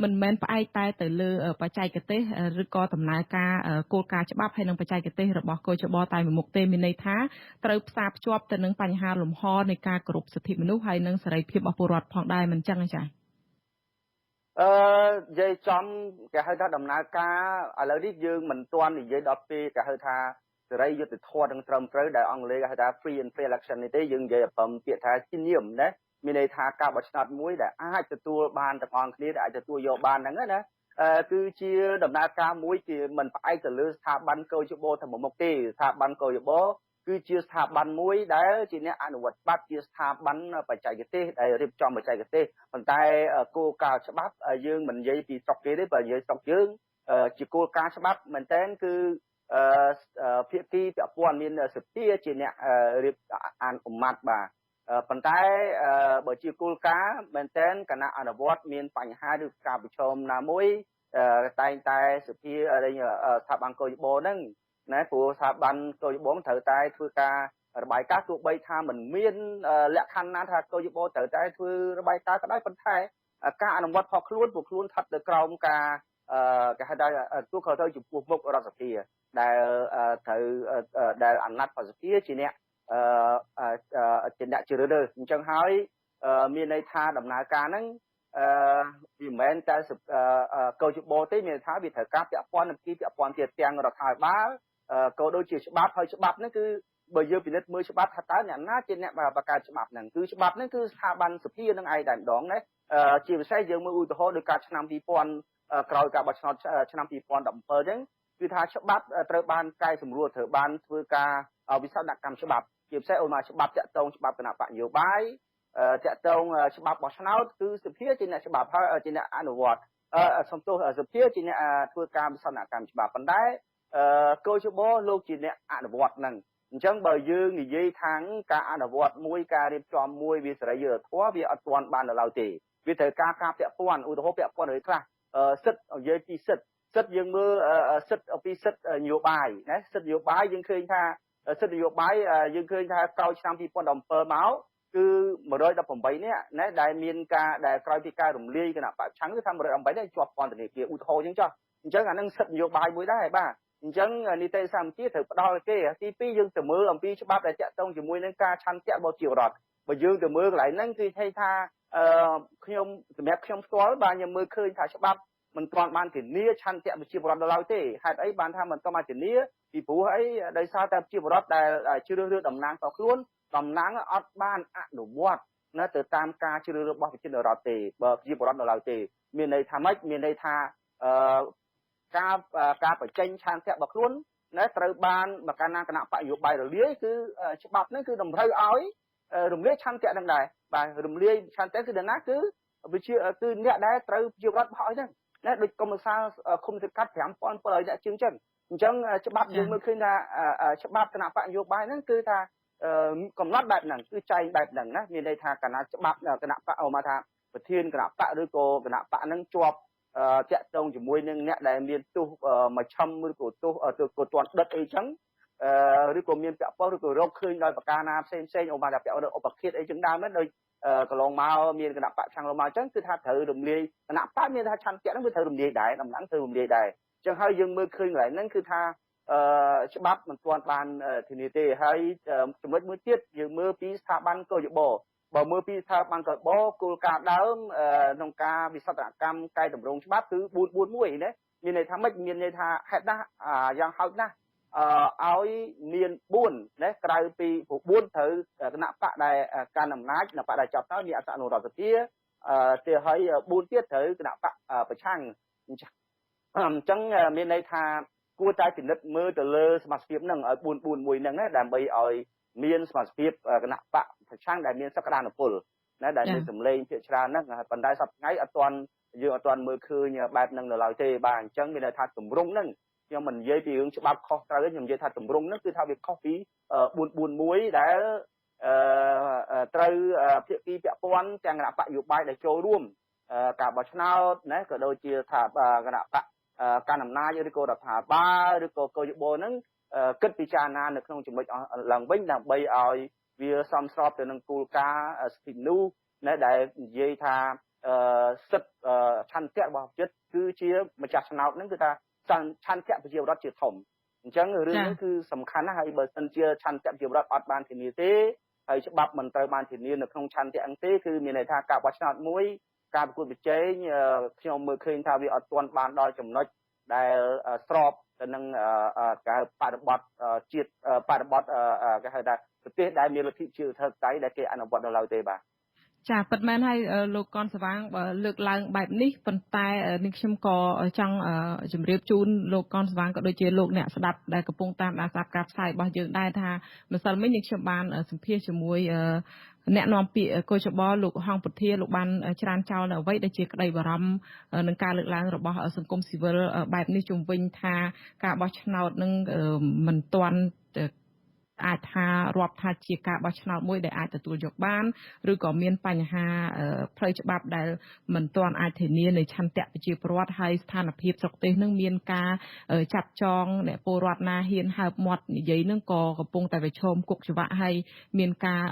មិនមែនផ្អែកតែទៅលើបច្ចេកទេសឬក៏ដំណើរការគោលការណ៍ច្បាប់ហើយនិងបច្ចេកទេសរបស់កោជបតែមួយមុខទេមានន័យថាត្រូវផ្សារភ្ជាប់ទៅនឹងបញ្ហាលំហនៃការគោរពសិទ្ធិមនុស្សហើយនិងសេរីភាពរបស់ពលរដ្ឋផងដែរមិនចឹងទេចានិយាយចំគេហៅថាដំណើរការឥឡូវនេះយើងមិនទាន់និយាយដល់ពេលគេហៅថាសេរីយុត្តិធម៌និងត្រឹមត្រូវដែលអង់គ្លេសគេហៅថា free and fair election នេះទេយើងនិយាយអំពីពាក្យថាជានាមណាមានន័យថាការបោះឆ្នោតមួយដែលអាចទទួលបានទាំងអស់គ្នាដែលអាចទទួលយកបានហ្នឹងណាគឺជាដំណើរការមួយជាមិនផ្អែកទៅលើស្ថាប័នកោជបតែមួយមុខទេស្ថាប័នកោជបគឺជាស្ថាប័នមួយដែលជាអ្នកអនុវត្តច្បាប់ជាស្ថាប័នបច្ចេកទេសដែលរៀបចំបច្ចេកទេសប៉ុន្តែគោលការណ៍ច្បាប់យើងមិននិយាយពីស្រុកគេទេបើនិយាយស្រុកយើងជាគោលការណ៍ច្បាប់មែនតើគឺភាគីពាក់ព័ន្ធមានសភាជាអ្នករៀបអនុម័តបាទប៉ុន្តែបើជាគោលការណ៍មែនតើគណៈអនុវត្តមានបញ្ហាឬការប្រឈមណាមួយតែងតែសភាស្ថាប័នកោជបហ្នឹងណាព្រោះស្ថាប័នកោជបត្រូវតែធ្វើការរបាយការណ៍ទោះបីថាមិនមានលក្ខខណ្ឌណាថាកោជបត្រូវតែធ្វើរបាយការណ៍ក៏ដោយប៉ុន្តែការអនុវត្តរបស់ខ្លួនពួកខ្លួនស្ថិតនៅក្រោមការគេហៅថាទូខទៅចំពោះមុខរដ្ឋសភាដែលត្រូវដែលអាណត្តិរដ្ឋសភាជាអ្នកជ្រើសរើសអញ្ចឹងហើយមានន័យថាដំណើរការហ្នឹងវាមិនមែនតែកោជបទេមានន័យថាវាត្រូវការពាក់ព័ន្ធនឹងពាក់ព័ន្ធទៀតទាំងរដ្ឋាភិបាល ក៏ដូចជាច្បាប់ហើយច្បាប់ហ្នឹងគឺបើយើងពិនិត្យមើលច្បាប់ថាតើអ្នកណាជាអ្នកបង្កើតច្បាប់ហ្នឹងគឺច្បាប់ហ្នឹងគឺស្ថាប័នសភានឹងឯងតែម្ដងណាជាពិសេសយើងមើលឧទាហរណ៍ដោយការឆ្នាំ2000ក្រោយការបោះឆ្នោតឆ្នាំ2017អញ្ចឹងគឺថាច្បាប់ត្រូវបានកែសម្រួលត្រូវបានធ្វើការវិសោធនកម្មច្បាប់ជាពិសេសអូនមកច្បាប់តាក់ទងច្បាប់គណៈបកនយោបាយតាក់ទងច្បាប់បោះឆ្នោតគឺសភាជាអ្នកច្បាប់ហើយជាអ្នកអនុវត្តសំទោសសភាជាអ្នកធ្វើការវិសោធនកម្មច្បាប់ប៉ុន្តែកោជបលោកជាអ្នកអនុវត្តហ្នឹងអញ្ចឹងបើយើងនិយាយថាការអនុវត្តមួយការរៀបចំមួយវាសេរីយុត្តិធម៌វាអត់ទាន់បានឡើយទេវាត្រូវការពាក់ព័ន្ធឧទាហរណ៍ពាក់ព័ន្ធឬខ្លះសិទ្ធិនិយាយពីសិទ្ធិយើងមើលសិទ្ធិពីសិទ្ធិនយោបាយណាសិទ្ធិនយោបាយយើងឃើញថាសិទ្ធិនយោបាយយើងឃើញថាក្រោយឆ្នាំ2017មកគឺ118នាក់ណាដែលមានការដែលក្រោយពីការរំលាយគណៈបព្វឆាំងគឺថា118នាក់ជាប់ពន្ធនាគារឧទាហរណ៍អញ្ចឹងចុះអញ្ចឹងអានឹងសិទ្ធិនយោបាយមួយដែរបាទអញ្ចឹងនីតិសម្បទាត្រូវផ្ដល់គេទី2យើងទៅមើលអំពីច្បាប់ដែលតាក់ទងជាមួយនឹងការឆន្ទៈរបស់ជីវរដ្ឋបើយើងទៅមើលកន្លែងហ្នឹងគឺថាខ្ញុំសម្រាប់ខ្ញុំផ្ទាល់បាទខ្ញុំមើលឃើញថាច្បាប់មិនទាន់បានធានាឆន្ទៈប្រជាពលរដ្ឋដល់ឡើយទេហេតុអីបានថាមិនទាន់បានធានាពីព្រោះអីដោយសារតែប្រជាពលរដ្ឋដែលជ្រើសរើសតំណាងតខ្លួនតំណាងអត់បានអនុវត្តនៅទៅតាមការជ្រើសរើសរបស់ប្រជាពលរដ្ឋទេបើប្រជាពលរដ្ឋដល់ឡើយទេមានន័យថាម៉េចមានន័យថាការបញ្ចេញឆន្ទៈរបស់ខ្លួនណាត្រូវបានបកណាគណៈបកនយោបាយរលាយគឺច្បាប់ហ្នឹងគឺតម្រូវឲ្យរំលាយឆន្ទៈហ្នឹងដែរបាទរំលាយឆន្ទៈគឺដល់ណាគឺវិជាគឺអ្នកដែលត្រូវប្រជាពលរដ្ឋបោះឲ្យហ្នឹងណាដូចកុំសាឃុំសង្កាត់ 5700 អ្នកជាងចឹងអញ្ចឹងច្បាប់យើងមើលឃើញថាច្បាប់គណៈបកនយោបាយហ្នឹងគឺថាកំណត់បែបហ្នឹងគឺចែងបែបហ្នឹងណាមានន័យថាគណៈច្បាប់គណៈបកមកថាប្រធានគណៈបកឬក៏គណៈបកហ្នឹងជាប់តាក់ទងជាមួយនឹងអ្នកដែលមានទោសមួយឆឹមឬក៏ទោសក៏ទាន់ដិតអីចឹងឬក៏មានពាក់ព័ន្ធឬក៏រកឃើញដោយប្រការណាផ្សេងអូបាទពាក់ព័ន្ធឧបឃាតអីចឹងដើមហ្នឹងដោយកន្លងមកមានគណៈបកឆាំងលងមកអញ្ចឹងគឺថាត្រូវរំលាយគណៈបកមានថាឆន្ទៈហ្នឹងវាត្រូវរំលាយដែរតំណែងត្រូវរំលាយដែរអញ្ចឹងហើយយើងមើលឃើញកន្លែងហ្នឹងគឺថាច្បាប់មិនទាន់បានធានាទេហើយចំណុចមួយទៀតយើងមើលពីស្ថាប័នកោយបបើមើលពីស្ថាប័នកោយបគោលការណ៍ដើមក្នុងការវិសោធនកម្មកែតម្រង់ច្បាប់គឺ441ណាមានន័យថាម៉េចមានន័យថាហេតុណាស់យ៉ាងហោចណាស់ឲ្យមាន4ណាក្រៅពី9ត្រូវគណៈបកដែលកាន់អំណាចគណៈបកដែលចាប់តើមានអសនុរដ្ឋសភាទៅហើយ4ទៀតត្រូវគណៈបកប្រឆាំងអញ្ចឹងមានន័យថាគួរតែពិនិត្យមើលទៅលើសមាជិកហ្នឹងឲ្យ441ហ្នឹងណាដើម្បីឲ្យមានសមាជិកគណៈបកប្រឆាំងដែលមានសក្តានុពលណាដែលមានសម្លេងភាគច្រើនហ្នឹងប៉ុន្តែសប្តាហ៍ថ្ងៃអត់ទាន់យើងអត់ទាន់មើលឃើញបែបហ្នឹងនៅឡើយទេបាទអញ្ចឹងមានន័យថាទម្រង់ហ្នឹងខ្ញុំមិននិយាយពីរឿងច្បាប់ខុសត្រូវទេខ្ញុំនិយាយថាទម្រង់ហ្នឹងគឺថាវាខុសពី441ដែលត្រូវភាគីពាក់ព័ន្ធទាំងគណៈបកនយោបាយដែលចូលរួមការបោះឆ្នោតណាក៏ដូចជាថាគណៈបកកាន់អំណាចឬក៏រដ្ឋាភិបាលឬក៏កោយបហ្នឹងគិតពិចារណានៅក្នុងចំណុចឡើងវិញដើម្បីឲ្យវាសមស្របទៅនឹងគោលការណ៍សិទ្ធិមនុស្សណាដែលនិយាយថាសិទ្ធិឆន្ទៈរបស់ប្រជាគឺជាម្ចាស់ឆ្នោតហ្នឹងគឺថាឆន្ទៈប្រជាពលរដ្ឋជាធំអញ្ចឹងរឿងនេះគឺសំខាន់ណាស់ហើយបើសិនជាឆន្ទៈប្រជាពលរដ្ឋអត់បានធានាទេហើយច្បាប់មិនត្រូវបានធានានៅក្នុងឆន្ទៈហ្នឹងទេគឺមានន័យថាការបោះឆ្នោតមួយការប្រកួតប្រជែងខ្ញុំមើលឃើញថាវាអត់ទាន់បានដល់ចំណុចដែលស្របទៅនឹងការបរិបទជាតិបរិបទគេហៅថាប្រទេសដែលមានលទ្ធិជាធិបតេយ្យដែលគេអនុវត្តនៅឡើយទេបាទចាពិតមែនហើយលោកកនស្វាងលើកឡើងបែបនេះប៉ុន្តែនេះខ្ញុំក៏ចង់ជម្រាបជូនលោកកនស្វាងក៏ដូចជាលោកអ្នកស្ដាប់ដែលកំពុងតាមដានស្ដាប់ការផ្សាយរបស់យើងដែរថាម្សិលមិញនេះខ្ញុំបានសម្ភាសជាមួយអ្នកនាំពាក្យកោជបលោកហងពុធាលោកបានច្រានចោលនៅអ្វីដែលជាក្តីបារម្ភនឹងការលើកឡើងរបស់សង្គមស៊ីវិលបែបនេះជុំវិញថាការបោះឆ្នោតនឹងមិនទាន់អាចថារាប់ថាជាការបោះឆ្នោតមួយដែលអាចទទួលយកបានឬក៏មានបញ្ហាផ្លូវច្បាប់ដែលមិនទាន់អាចធានានៅឆន្ទៈប្រជាពលរដ្ឋហើយស្ថានភាពស្រុកទេសនឹងមានការចាប់ចងអ្នកពលរដ្ឋណាហ៊ានហើបមាត់និយាយនឹងក៏កំពុងតែប្រឈមគុកច្បាប់ហើយមានការ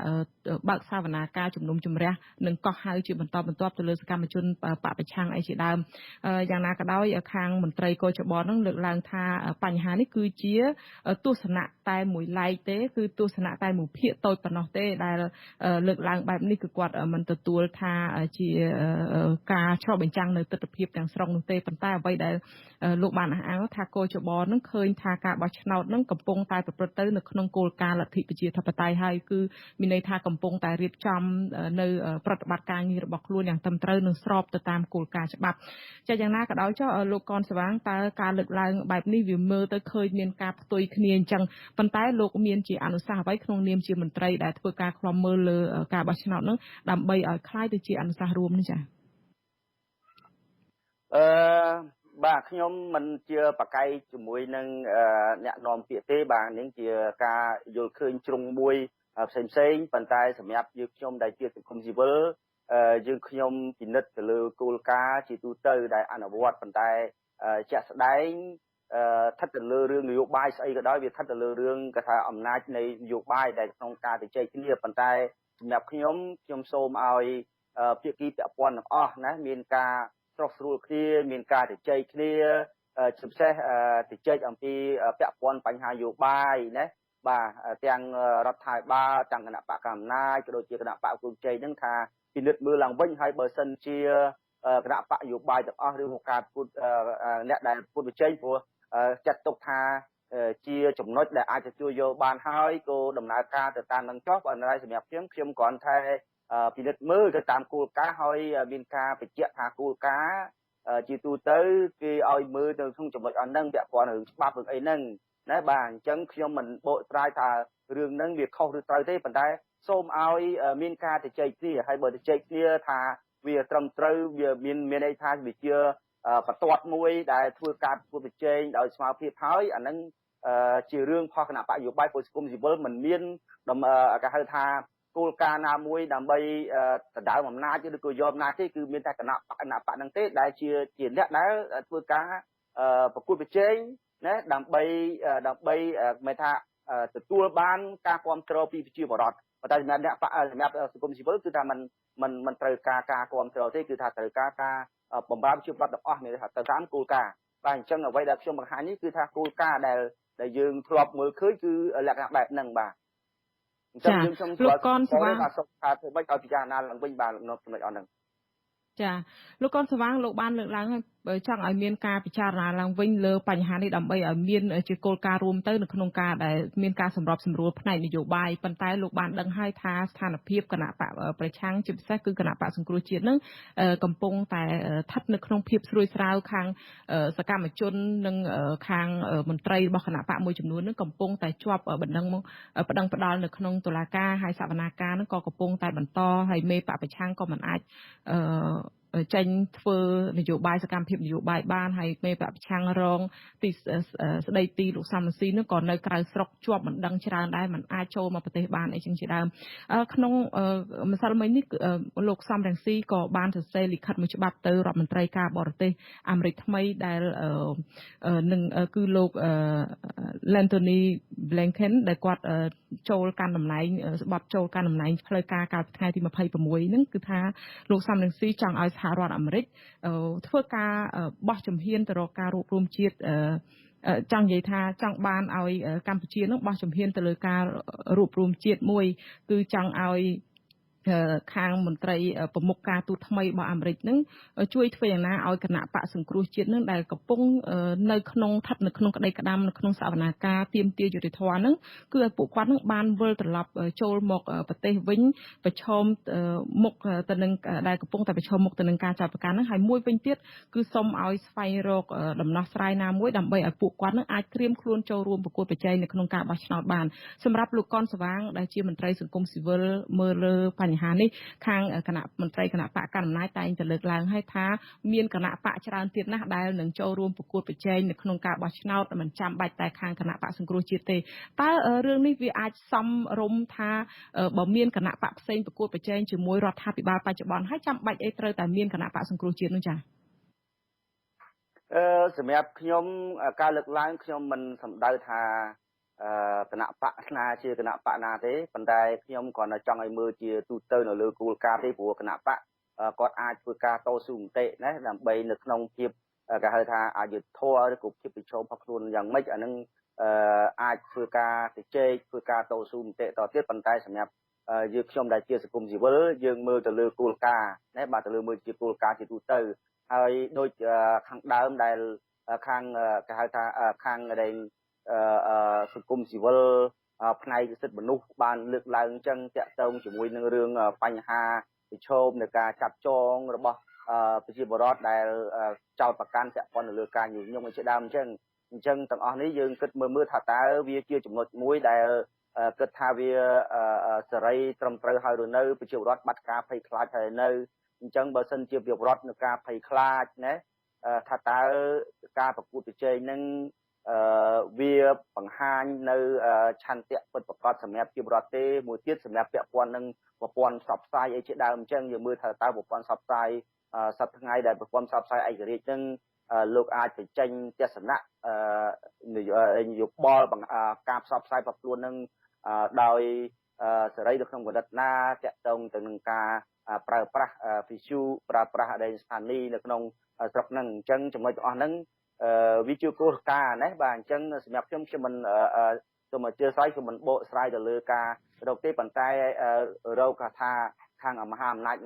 បើកសវនាការជំនុំជម្រះនិងកោះហៅជាបន្តបន្ទាប់ទៅលើសកម្មជនបពប្រឆាំងអីជាដើមយ៉ាងណាក៏ដោយខាងមន្ត្រីកោជបនឹងលើកឡើងថាបញ្ហានេះគឺជាទស្សនៈតែមួយឡែក ទេគឺទស្សនៈតែមួយភាគតូចប៉ុណ្ណោះទេដែលលើកឡើងបែបនេះគឺគាត់មិនទទួលថាជាការឆ្លុះបញ្ចាំងនៅទស្សនវិជ្ជាទាំងស្រុងនោះទេប៉ុន្តែអ្វីដែលលោកបានអះអាងថាកោជបនឹងឃើញថាការបោះឆ្នោតនឹងកំពុងតែប្រព្រឹត្តទៅនៅក្នុងគោលការណ៍លទ្ធិប្រជាធិបតេយ្យហើយគឺមានន័យថាកំពុងតែរៀបចំនៅប្រតិបត្តិការងាររបស់ខ្លួនយ៉ាងត្រឹមត្រូវនិងស្របទៅតាមគោលការណ៍ច្បាប់ចាយ៉ាងណាក៏ដោយចុះលោកកនស្វាងតើការលើកឡើងបែបនេះវាមើលទៅឃើញមានការផ្ទុយគ្នាអញ្ចឹងប៉ុន្តែលោកមានជាអនុសាសន៍អ្វីក្នុងនាមជាមន្ត្រីដែលធ្វើការឃ្លាំមើលលើការបោះឆ្នោតនោះដើម្បីឲ្យคล้ายទៅជាអនុសាសន៍រួមនេះចាបាទខ្ញុំមិនជាបក័យជាមួយនឹងអ្នកនាំពាក្យទេបាទនេះជាការយល់ឃើញជ្រុងមួយផ្សេងប៉ុន្តែសម្រាប់យើងខ្ញុំដែលជាសង្គមស៊ីវិលយើងខ្ញុំពិនិត្យទៅលើគោលការណ៍ជាទូទៅដែលអនុវត្តប៉ុន្តែជាក់ស្ដែងស្ថិតទៅលើរឿងនយោបាយស្អីក៏ដោយវាស្ថិតទៅលើរឿងគេថាអំណាចនៃនយោបាយដែលក្នុងការជជែកគ្នាប៉ុន្តែសម្រាប់ខ្ញុំសូមឲ្យភាគីពាក់ព័ន្ធទាំងអស់ណាមានការស្រុះស្រួលគ្នាមានការជជែកគ្នាជាពិសេសជជែកអំពីពាក់ព័ន្ធបញ្ហានយោបាយណាបាទទាំងរដ្ឋាភិបាលទាំងគណៈបកកណ្ដាលអំណាចក៏ដូចជាគណៈបកគុំជ័យនឹងថាពិនិត្យមើលឡើងវិញហើយបើសិនជាគណៈបកនយោបាយទាំងអស់ឬមកការពុតអ្នកដែលពុតវិជ័យព្រោះចាត់ទុកថាជាចំណុចដែលអាចទទួលយកបានហើយក៏ដំណើរការទៅតាមនឹងចុះប៉ុន្តែសម្រាប់ខ្ញុំគ្រាន់តែពិនិត្យមើលទៅតាមគោលការណ៍ហើយមានការបញ្ជាក់ថាគោលការណ៍ជាទូទៅគេឲ្យមើលទៅក្នុងចំណុចអស់ហ្នឹងពាក់ព័ន្ធរឿងច្បាប់រឿងអីហ្នឹងណាបាទអញ្ចឹងខ្ញុំមិនបកស្រាយថារឿងហ្នឹងវាខុសឬត្រូវទេប៉ុន្តែសូមឲ្យមានការជជែកគ្នាហើយបើជជែកគ្នាថាវាត្រឹមត្រូវវាមានន័យថាវាជាបន្ទាត់មួយដែលធ្វើការប្រជែងដោយស្មារតីហើយអាហ្នឹងជារឿងផុសគណៈបកនយោបាយពលសង្គមស៊ីវិលមិនមានគេហៅថាគោលការណ៍ណាមួយដើម្បីដណ្ដើមអំណាចឬក៏យកអំណាចទេគឺមានតែគណៈបកហ្នឹងទេដែលជាអ្នកដែលធ្វើការប្រកួតប្រជែងណាដើម្បីមិនថាទទួលបានការគ្រប់គ្រងពីប្រជាពលរដ្ឋប៉ុន្តែសម្រាប់សង្គមស៊ីវិលគឺថាมันត្រូវការការគ្រប់គ្រងទេគឺថាត្រូវការការបម្រើប្រជាពលរដ្ឋទាំងអស់មានថាទៅតាមគោលការណ៍បាទអញ្ចឹងអ្វីដែលខ្ញុំបង្ហាញនេះគឺថាគោលការណ៍ដែលយើងធ្លាប់មើលឃើញគឺលក្ខណៈបែបហ្នឹងបាទអញ្ចឹងយើងខ្ញុំលោកកនស្វាងថាសុខថាធ្វើម៉េចឲ្យពិចារណាឡើងវិញបាទក្នុងចំណុចអស់ហ្នឹងចាលោកកនស្វាងលោកបានលើកឡើងហើយចង់ឲ្យមានការពិចារណាឡើងវិញលើបញ្ហានេះដើម្បីឲ្យមានជាគោលការណ៍រួមទៅនៅក្នុងការដែលមានការសម្របសម្រួលផ្នែកនយោបាយប៉ុន្តែលោកបានដឹងហើយថាស្ថានភាពគណៈបកប្រឆាំងជាពិសេសគឺគណៈបកសង្គ្រោះជាតិនឹងកំពុងតែស្ថិតនៅក្នុងភាពស្រួយស្រាវខាងសកម្មជននិងខាងមន្ត្រីរបស់គណៈបកមួយចំនួននឹងកំពុងតែជាប់បណ្ដឹងផ្ដាល់នៅក្នុងតុលាការហើយសវនាការនឹងក៏កំពុងតែបន្តហើយមេបកប្រឆាំងក៏មិនអាចចេញធ្វើនយោបាយសកម្មភាពនយោបាយបានហើយមេបកប្រឆាំងរងទីស្ដីទីលោកសំរងស៊ីនោះក៏នៅក្រៅស្រុកជាប់មិនដឹងច្រើនដែរមិនអាចចូលមកប្រទេសបានអីចឹងជាដើមក្នុងម្សិលមិញនេះលោកសំរងស៊ីក៏បានសរសេរលិខិតមួយច្បាប់ទៅរដ្ឋមន្ត្រីការបរទេសអាមេរិកថ្មីដែលនឹងគឺលោក Anthony Blinken ដែលគាត់ចូលកាន់តំណែងស្បត់ចូលកាន់តំណែងផ្លូវការកាលពីថ្ងៃទី26ហ្នឹងគឺថាលោកសំរងស៊ីចង់ឲ្យសហរដ្ឋអាមេរិកធ្វើការបោះជំហានទៅរកការរួបរวมជាតិចង់និយាយថាចង់បានឲ្យកម្ពុជានឹងបោះជំហានទៅលើការរួបរวมជាតិមួយគឺចង់ឲ្យខាងមន្ត្រីប្រមុខការទូតថ្មីរបស់អាមេរិកនឹងជួយធ្វើយ៉ាងណាឲ្យគណៈបកសង្គ្រោះជាតិនឹងដែលកំពុងនៅក្នុងស្ថិតនៅក្នុងក្តីក្តាំនៅក្នុងសវនាការទាមទារយុត្តិធម៌នឹងគឺឲ្យពួកគាត់នឹងបានវិលត្រឡប់ចូលមកប្រទេសវិញប្រឈមមុខទៅនឹងដែលកំពុងតែប្រឈមមុខទៅនឹងការចាប់ប្រកាន់នឹងហើយមួយវិញទៀតគឺសូមឲ្យស្វែងរកដំណោះស្រាយណាមួយដើម្បីឲ្យពួកគាត់នឹងអាចត្រៀមខ្លួនចូលរួមប្រកួតប្រជែងនៅក្នុងការបោះឆ្នោតបានសម្រាប់លោកកនស្វាងដែលជាមន្ត្រីសង្គមស៊ីវិលមើលលើបញ្ហានេះខាងគណៈមន្ត្រីគណៈបកកណ្ដាលអំណាចតែងតែលើកឡើងឲ្យថាមានគណៈបកច្រើនទៀតណាស់ដែលនឹងចូលរួមប្រកួតប្រជែងនៅក្នុងការបោះឆ្នោតមិនចាំបាច់តែខាងគណៈបកសង្គ្រោះជាតិទេតើរឿងនេះវាអាចសមរម្យថាបើមានគណៈបកផ្សេងប្រកួតប្រជែងជាមួយរដ្ឋាភិបាលបច្ចុប្បន្នហើយចាំបាច់អីត្រូវតែមានគណៈបកសង្គ្រោះជាតិនោះចា៎សម្រាប់ខ្ញុំការលើកឡើងខ្ញុំមិនសំដៅថាគណៈបកណាជាគណៈបកណាទេប៉ុន្តែខ្ញុំគ្រាន់តែចង់ឲ្យមើលជាទូទៅនៅលើគោលការណ៍ទេព្រោះគណៈបកគាត់អាចធ្វើការតស៊ូមតិណាដើម្បីនៅក្នុងភាពគេហៅថាអយុត្តិធម៌ឬក៏ភាពប្រឈមរបស់ខ្លួនយ៉ាងម៉េចអានឹង អាចធ្វើការជជែកធ្វើការតស៊ូមតិតទៀតប៉ុន្តែសម្រាប់យើងខ្ញុំដែលជាសង្គមស៊ីវិលយើងមើលទៅលើគោលការណ៍ណាបាទទៅលើមើលជាគោលការណ៍ជាទូទៅហើយដូចខាងដើមដែលខាងគេហៅថាខាងដែលសង្គមស៊ីវិលផ្នែកសិទ្ធិមនុស្សបានលើកឡើងអញ្ចឹងតាក់ទងជាមួយនឹងរឿងបញ្ហាប្រឈមនៃការចាប់ចងរបស់ប្រជាពលរដ្ឋដែលចោទប្រកាន់ពាក់ព័ន្ធទៅលើការញុះញង់ជាដើមអញ្ចឹងទាំងអស់នេះយើងគិតមើលថាតើវាជាចំណុចមួយដែលគិតថាវាសេរីត្រឹមត្រូវហើយឬនៅប្រជាពលរដ្ឋបាត់ការភ័យខ្លាចហើយនៅអញ្ចឹងបើសិនជាប្រជាពលរដ្ឋនៅការភ័យខ្លាចណាថាតើការប្រកួតប្រជែងនឹងវាបង្ហាញនៅឆន្ទៈពិតប្រាកដសម្រាប់ជាពលរដ្ឋទេមួយទៀតសម្រាប់ពាក់ព័ន្ធនឹងប្រព័ន្ធផ្សព្វផ្សាយអីជាដើមអញ្ចឹងយើងមើលថាតើប្រព័ន្ធផ្សព្វផ្សាយសប្តាហ៍ថ្ងៃដែលប្រព័ន្ធផ្សព្វផ្សាយឯករាជ្យនឹងលោកអាចបញ្ចេញទស្សនៈនយោបាយការផ្សព្វផ្សាយរបស់ខ្លួននឹងដោយសេរីនៅក្នុងកម្រិតណាតាក់ទងទៅនឹងការប្រើប្រាស់វិទ្យុប្រើប្រាស់ស្ថានីយ៍នៅក្នុងស្រុកហ្នឹងអញ្ចឹងចំណុចទាំងអស់ហ្នឹងវាជាគោលការណ៍ណាបាទអញ្ចឹងសម្រាប់ខ្ញុំមិនសូមអធិស្ឋានខ្ញុំមិនបកស្រាយទៅលើការរកទេប៉ុន្តែរកថាខាងមហាអំណាច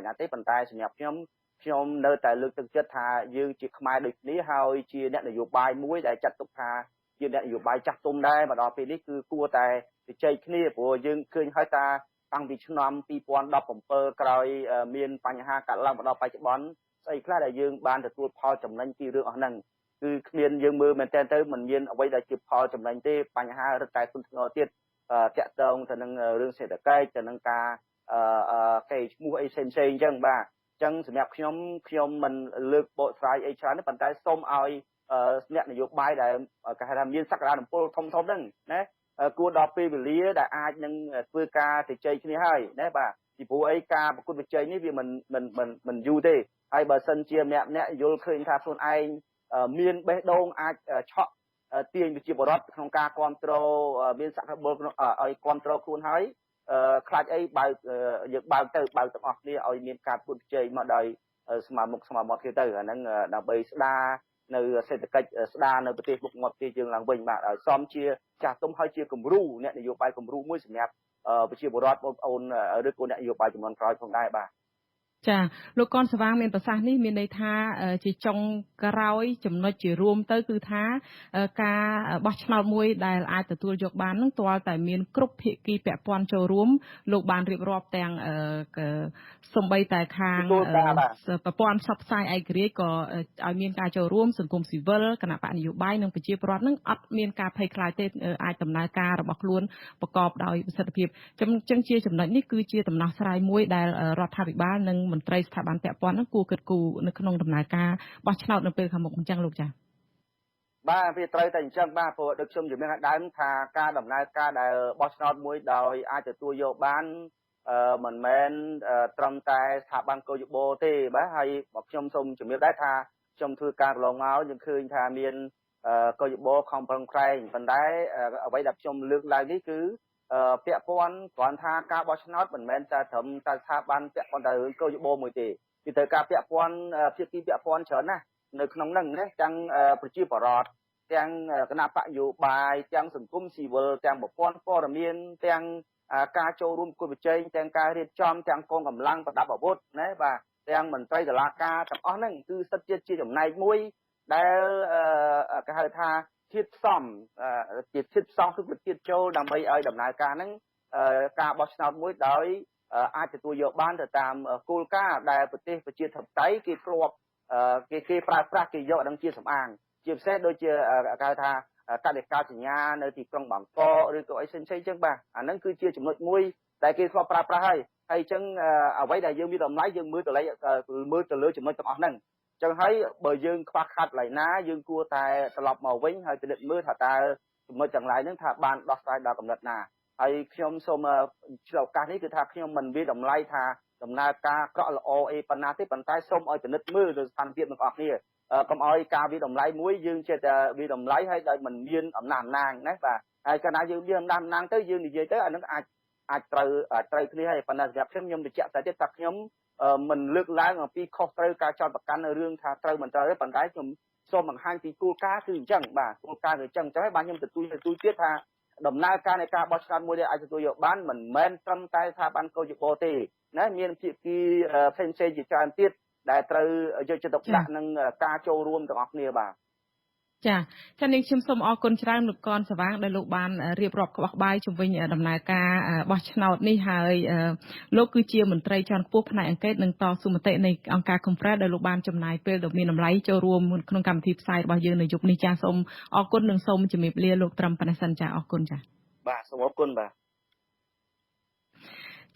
ណាទេប៉ុន្តែសម្រាប់ខ្ញុំនៅតែលើកទឹកចិត្តថាយើងជាខ្មែរដូចគ្នាហើយជាអ្នកនយោបាយមួយដែលចាត់ទុកថាជាអ្នកនយោបាយចាស់ទុំដែរមកដល់ពេលនេះគឺគួរតែជជែកគ្នាព្រោះយើងឃើញហើយថាតាំងពីឆ្នាំ2017ក្រោយមានបញ្ហាកាត់ឡើងមកដល់បច្ចុប្បន្នស្អីខ្លះដែលយើងបានទទួលផលចំណេញពីរឿងអស់ហ្នឹងគឺគ្មានយើងមើលមែនតើទៅមិនមានអ្វីដែលជាផលចំណេញទេបញ្ហារឹតតែធ្ងន់ធ្ងរទៀតតាក់ទងទៅនឹងរឿងសេដ្ឋកិច្ចទៅនឹងការកេរ្តិ៍ឈ្មោះអីផ្សេងអញ្ចឹងបាទអញ្ចឹងសម្រាប់ខ្ញុំមិនលើកបកស្រាយអីច្រើនទេប៉ុន្តែសូមឲ្យអ្នកនយោបាយដែលគេហៅថាមានសក្តានុពលធំហ្នឹងណាគួរដល់ពេលវេលាដែលអាចនឹងធ្វើការជជែកគ្នាហើយណាបាទពីព្រោះអីការប្រកួតប្រជែងនេះវាមិនយូរទេហើយបើសិនជាអ្នកយល់ឃើញថាខ្លួនឯងមានបេះដូងអាចឆក់ទាញប្រជាពលរដ្ឋក្នុងការគ្រប់គ្រងមានសក្តានុពលឲ្យគ្រប់គ្រងខ្លួនហើយខ្លាចអីបើយើងបើកទាំងអស់គ្នាឲ្យមានការប្រកួតប្រជែងមកដោយស្មើមុខស្មើមាត់គ្នាទៅអាហ្នឹងដើម្បីស្ដារនៅសេដ្ឋកិច្ចស្ដារនៅប្រទេសមុខមាត់ប្រទេសយើងឡើងវិញបាទឲ្យសមជាចាស់ទុំហើយជាគំរូអ្នកនយោបាយគំរូមួយសម្រាប់ប្រជាពលរដ្ឋបងប្អូនឬក៏អ្នកនយោបាយចំនួនក្រោយផងដែរបាទចាលោកកនស្វាងមានប្រសាសន៍នេះមានន័យថាជាចុងក្រោយចំណុចជារួមទៅគឺថាការបោះឆ្នោតមួយដែលអាចទទួលយកបាននឹងទាល់តែមានគ្រប់ភាគីពាក់ព័ន្ធចូលរួមលោកបានរៀបរាប់ទាំងសំបីតែខាងប្រព័ន្ធផ្សព្វផ្សាយឯករាជ្យក៏ឲ្យមានការចូលរួមសង្គមស៊ីវិលគណៈបកនយោបាយនិងប្រជាពលរដ្ឋនឹងអត់មានការភ័យខ្លាចទេអាចដំណើរការរបស់ខ្លួនប្រកបដោយប្រសិទ្ធភាពចឹងជាចំណុចនេះគឺជាដំណោះស្រាយមួយដែលរដ្ឋាភិបាលនិងមន្ត្រីស្ថាប័នពាក់ព័ន្ធនឹងគួរគិតគូរនៅក្នុងដំណើរការបោះឆ្នោតនៅពេលខាងមុខអញ្ចឹងលោកចា៎បាទវាត្រូវតែអញ្ចឹងបាទព្រោះដូចខ្ញុំជំរាបខាងដើមថាការដំណើរការដែលបោះឆ្នោតមួយដោយអាចទទួលយកបានមិនមែនត្រឹមតែស្ថាប័នកោយបោទេបាទហើយខ្ញុំសូមជំរាបដែរថាខ្ញុំធ្វើការកន្លងមកយើងឃើញថាមានកោយបោខំប្រឹងប្រែងប៉ុន្តែអ្វីដែលខ្ញុំលើកឡើងនេះគឺពាក់ព័ន្ធគ្រាន់ថាការបោះឆ្នោតមិនមែនតែត្រឹមតែស្ថាប័នពាក់ព័ន្ធតែរឿងកោយបោមួយទេគឺត្រូវការពាក់ព័ន្ធភាគីពាក់ព័ន្ធច្រើនណាស់នៅក្នុងហ្នឹងណាទាំងប្រជាពលរដ្ឋទាំងគណៈបកនយោបាយទាំងសង្គមស៊ីវិលទាំងប្រព័ន្ធព័ត៌មានទាំងការចូលរួមគួរប្រជែងទាំងការរៀបចំទាំងកងកម្លាំងប្រដាប់អាវុធណាបាទទាំងមន្ត្រីតុលាការទាំងអស់ហ្នឹងគឺសិតជាចំណែកមួយដែលគេហៅថាធាតុផ្សំគឺធាតុចូលដើម្បីឲ្យដំណើរការហ្នឹងការបោះឆ្នោតមួយដោយអាចទទួលយកបានទៅតាមគោលការណ៍ដែលប្រទេសប្រជាធិបតេយ្យគេធ្លាប់គេប្រើប្រាស់គេយកហ្នឹងជាសម្អាងជាពិសេសដូចជាគេហៅថាកតិកាសញ្ញានៅទីក្រុងបាងកកឬក៏អីផ្សេងៗចឹងបាទអាហ្នឹងគឺជាចំណុចមួយដែលគេធ្លាប់ប្រើប្រាស់ហើយអញ្ចឹងអ្វីដែលយើងមានតម្លៃយើងមើលទៅលើចំណុចទាំងអស់ហ្នឹងចឹងហើយបើយើងខ្វះខាតកន្លែងណាយើងគួរតែត្រឡប់មកវិញហើយពិនិត្យមើលថាតើចំណុចទាំងឡាយហ្នឹងថាបានដោះស្រាយដល់កម្រិតណាហើយខ្ញុំសូមឆ្លៀតឱកាសនេះគឺថាខ្ញុំមិនវាតម្លៃថាដំណើរការក្រក់ល្អអីប៉ុណ្ណាទេប៉ុន្តែសូមឲ្យពិនិត្យមើលលើស្ថានភាពទាំងអស់គ្នាកុំឲ្យការវាតម្លៃមួយយើងចេះតែវាតម្លៃហើយដោយមិនមានអំណាចអំណាងណាបាទហើយកាលណាយើងមានអំណាចអំណាងទៅយើងនិយាយទៅអានឹងអាចត្រូវគ្នាហើយប៉ុន្តែសម្រាប់ខ្ញុំបញ្ជាក់តែទៀតថាខ្ញុំមិនលើកឡើងអំពីខុសត្រូវការចោទប្រកាន់នៅរឿងថាត្រូវមិនត្រូវទេប៉ុន្តែខ្ញុំ សូមបង្ហាញពីគោលការណ៍គឺអញ្ចឹងបាទគោលការណ៍គឺអញ្ចឹងហើយបាទខ្ញុំទទួលទៀតថាដំណើរការនៃការបោះឆ្នោតមួយដែលអាចទទួលយកបានមិនមែនត្រឹមតែស្ថាប័នកោជបទេណាមានភាគីផ្សេងជាច្រើនទៀតដែលត្រូវយកចិត្តទុកដាក់នឹងការចូលរួមទាំងអស់គ្នាបាទចានាងខ្ញុំសូមអរគុណច្រើនលោកកនសវាងដែលលោកបានរៀបរាប់ក្បោះក្បាយជំវិញដំណើរការបោះឆ្នោតនេះហើយលោកគឺជាមន្ត្រីជាន់ខ្ពស់ផ្នែកអង្កេតនិងតស៊ូមតិនៃអង្គការ Confrere ដែលលោកបានចំណាយពេលដ៏មានតម្លៃចូលរួមក្នុងកម្មវិធីផ្សាយរបស់យើងនៅយប់នេះចាសូមអរគុណនិងសូមជម្រាបលាលោកត្រឹមប៉ុណ្ណេះសិនចាអរគុណចាបាទសូមអរគុណបាទ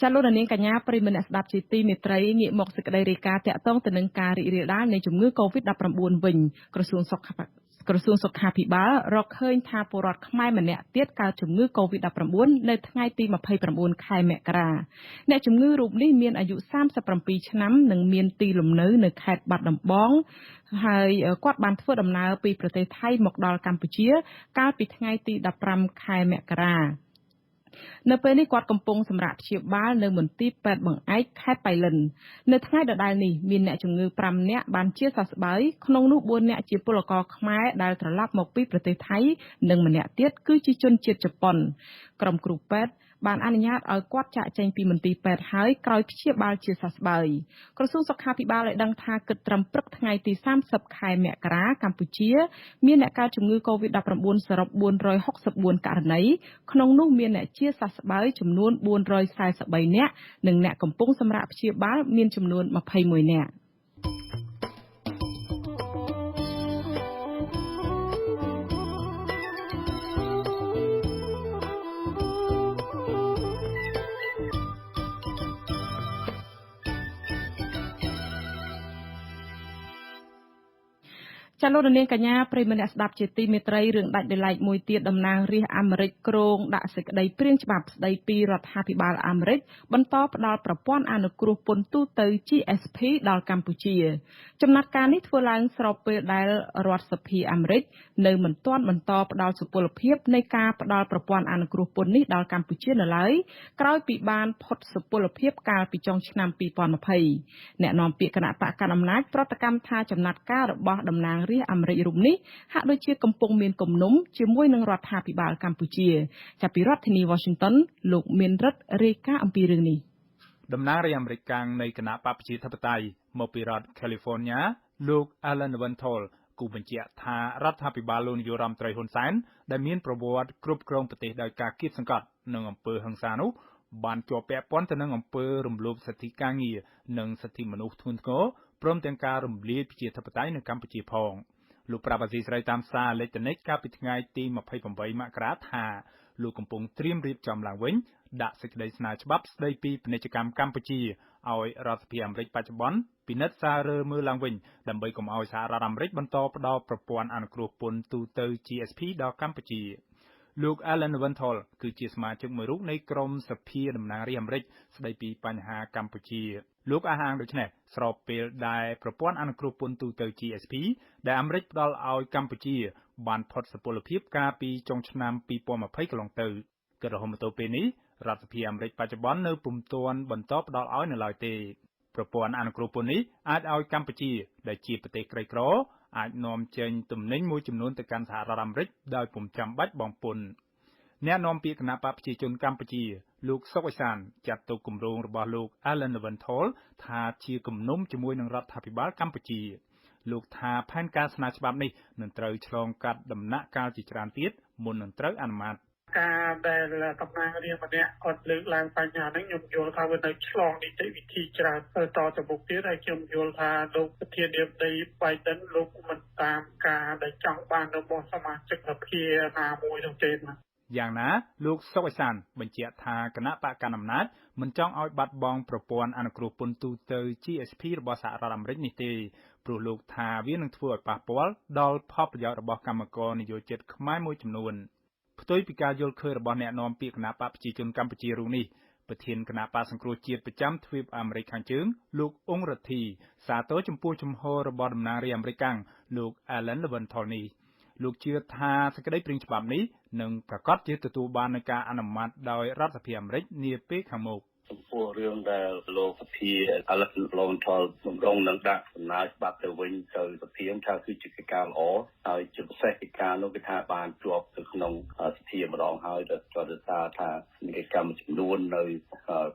ចាលោកនាងកញ្ញាប្រិយមិត្តអ្នកស្ដាប់ជាទីមេត្រីងាកមកសេចក្តីរាយការណ៍តាក់ទងទៅនឹងការរីករាលដាលនៃជំងឺ Covid-19 វិញក្រសួងសុខាភិបាលរកឃើញថាពលរដ្ឋខ្មែរម្នាក់ទៀតកើតជំងឺ Covid-19 នៅថ្ងៃទី29ខែមករាអ្នកជំងឺរូបនេះមានអាយុ37ឆ្នាំនិងមានទីលំនៅនៅខេត្តបាត់ដំបងហើយគាត់បានធ្វើដំណើរពីប្រទេសថៃមកដល់កម្ពុជាកាលពីថ្ងៃទី15ខែមករានៅពេលនេះគាត់កំពុងសម្រាកព្យាបាលនៅមន្ទីរពេទ្យបង្អែកខេត្តបៃលិននៅថ្ងៃដដែលនេះមានអ្នកជំងឺ5នាក់បានជាសះស្បើយក្នុងនោះ4នាក់ជាពលករខ្មែរដែលត្រឡប់មកពីប្រទេសថៃនិងម្នាក់ទៀតគឺជាជនជាតិជប៉ុនក្រុមគ្រូពេទ្យបានអនុញ្ញាតឲ្យគាត់ចាកចេញពីមន្ទីរពេទ្យហើយក្រោយព្យាបាលជាសះស្បើយក្រសួងសុខាភិបាលបានដឹងថាគិតត្រឹមព្រឹកថ្ងៃទី30ខែមករាកម្ពុជាមានអ្នកកើតជំងឺ Covid-19 សរុប464ករណីក្នុងនោះមានអ្នកជាសះស្បើយចំនួន443នាក់និងអ្នកកំពុងសម្រាកព្យាបាលមានចំនួន21នាក់ចាលោកនាងកញ្ញាប្រិយមិត្តអ្នកស្ដាប់ជាទីមេត្រីរឿងដាច់ដោយឡែកមួយទៀតតំណាងរាស្ត្រអាមេរិកគ្រងដាក់សេចក្តីព្រាងច្បាប់ស្តីពីរដ្ឋាភិបាលអាមេរិកបន្តផ្ដល់ប្រព័ន្ធអនុគ្រោះពន្ធទូទៅ GSP ដល់កម្ពុជាចំណាត់ការនេះធ្វើឡើងស្របពេលដែលរដ្ឋសភាអាមេរិកនៅមិនទាន់បន្តផ្ដល់សុពលភាពនៃការផ្ដល់ប្រព័ន្ធអនុគ្រោះពន្ធនេះដល់កម្ពុជានៅឡើយក្រោយពីបានផុតសុពលភាពកាលពីចុងឆ្នាំ2020អ្នកនាំពាក្យគណៈបកកណ្ដាលអំណាចប្រតិកម្មថាចំណាត់ការរបស់តំណាងរាស្ត្រអាមេរិករូបនេះហាក់ដូចជាកំពុងមានគំនុំជាមួយនឹងរដ្ឋាភិបាលកម្ពុជាចាប់ពីរដ្ឋធានី Washington លោកមានរិទ្ធរាយការណ៍អំពីរឿងនេះតំណាងរាស្ត្រអាមេរិកកាំងនៃគណៈបកប្រជាធិបតេយ្យមកពីរដ្ឋ California លោក Alan Wentworth គូបញ្ជាក់ថារដ្ឋាភិបាលលោកនាយករដ្ឋមន្ត្រីហ៊ុនសែនដែលមានប្រវត្តិគ្រប់គ្រងប្រទេសដោយការគៀបសង្កត់និងអំពើហិង្សានោះបានជាប់ពាក់ព័ន្ធទៅនឹងអំពើរំលោភសិទ្ធិការងារនិងសិទ្ធិមនុស្សធ្ងន់ធ្ងរព្រមទាំងការរំលាយប្រជាធិបតេយ្យនៅកម្ពុជាផងលោកប្រាប់អាស៊ីសេរីតាមសារអេឡិចត្រូនិកកាលពីថ្ងៃទី28មករាថាលោកកំពុងត្រៀមរៀបចំឡើងវិញដាក់សេចក្តីស្នើច្បាប់ស្តីពីពាណិជ្ជកម្មកម្ពុជាឲ្យរដ្ឋសភាអាមេរិកបច្ចុប្បន្នពិនិត្យសាររើមើលឡើងវិញដើម្បីកុំឲ្យសហរដ្ឋអាមេរិកបន្តផ្ដល់ប្រព័ន្ធអនុគ្រោះពន្ធទូទៅ GSP ដល់កម្ពុជាលោក Alan Wentworth គឺជាសមាជិកមួយរូបនៃក្រុមសភាតំណាងរាស្ត្រអាមេរិកស្តីពីបញ្ហាកម្ពុជាលោកអះអាងដូចនេះស្របពេលដែលប្រព័ន្ធអនុគ្រោះពន្ធទូទៅ GSP ដែលអាមេរិកផ្ដល់ឲ្យកម្ពុជាបានផុតសុពលភាពកាលពីចុងឆ្នាំ2020កន្លងទៅក៏រហូតមកទល់ពេលនេះរដ្ឋសភាអាមេរិកបច្ចុប្បន្ននៅពុំទាន់បន្តផ្ដល់ឲ្យនៅឡើយទេប្រព័ន្ធអនុគ្រោះពន្ធនេះអាចឲ្យកម្ពុជាដែលជាប្រទេសក្រីក្រអាចនាំចេញទំនិញមួយចំនួនទៅកាន់សហរដ្ឋអាមេរិកដោយពុំចាំបាច់បង់ពន្ធអ្នកនាំពាក្យគណៈបកប្រជាជនកម្ពុជាលោកសុកអេសានចាត់ទុកគម្រោងរបស់លោក Alan Wentworth ថាជាគំនុំជាមួយនឹងរដ្ឋាភិបាលកម្ពុជាលោកថាផែនការស្នើច្បាប់នេះនឹងត្រូវឆ្លងកាត់ដំណាក់កាលជាច្រើនទៀតមុននឹងត្រូវអនុម័តការដែលតំណាងរាស្ត្រម្នាក់គាត់លើកឡើងបញ្ហាហ្នឹងខ្ញុំយល់ថាវានៅឆ្លងនីតិវិធីច្រើនទៅមុខទៀតហើយខ្ញុំយល់ថាលោកប្រធានាធិបតី Biden លោកមិនតាមការដែលចង់បានរបស់សមាជិកសភាណាមួយនោះទេណាយ៉ាងណាលោកសុកអេសានបញ្ជាក់ថាគណៈបកកណ្ដាលអំណាចមិនចង់ឲ្យបាត់បង់ប្រព័ន្ធអនុគ្រោះពន្ធទូទៅ GSP របស់សហរដ្ឋអាមេរិកនេះទេព្រោះលោកថាវានឹងធ្វើឲ្យប៉ះពាល់ដល់ផលប្រយោជន៍របស់កម្មករនិយោជិតខ្មែរមួយចំនួនផ្ទុយពីការយល់ឃើញរបស់អ្នកនាំពាក្យគណៈបកប្រជាជនកម្ពុជារូបនេះប្រធានគណៈបកសង្គ្រោះជាតិប្រចាំទ្វីបអាមេរិកខាងជើងលោកអ៊ុងរទ្ធីសាទរចំពោះជំហររបស់តំណាងរាស្ត្រអាមេរិកកាំងលោក Alan Wentworth នេះលោកជឿថាសេចក្តីព្រាងច្បាប់នេះនឹងប្រកាសជាទទួលបាននូវការអនុម័តដោយរដ្ឋសភាអាមេរិកនាពេលខាងមុខ ចំពោះរឿងដែលលោកសភាឥឡូវលោកថលបំរុងនឹងដាក់ដំណើរច្បាប់ទៅវិញទៅសភាថាគឺជាកិច្ចការល្អហើយជាពិសេសកិច្ចការនោះគឺថាបានជាប់ទៅក្នុងសភាម្ដងហើយដោយសារថាមានកិច្ចការមួយចំនួននៅ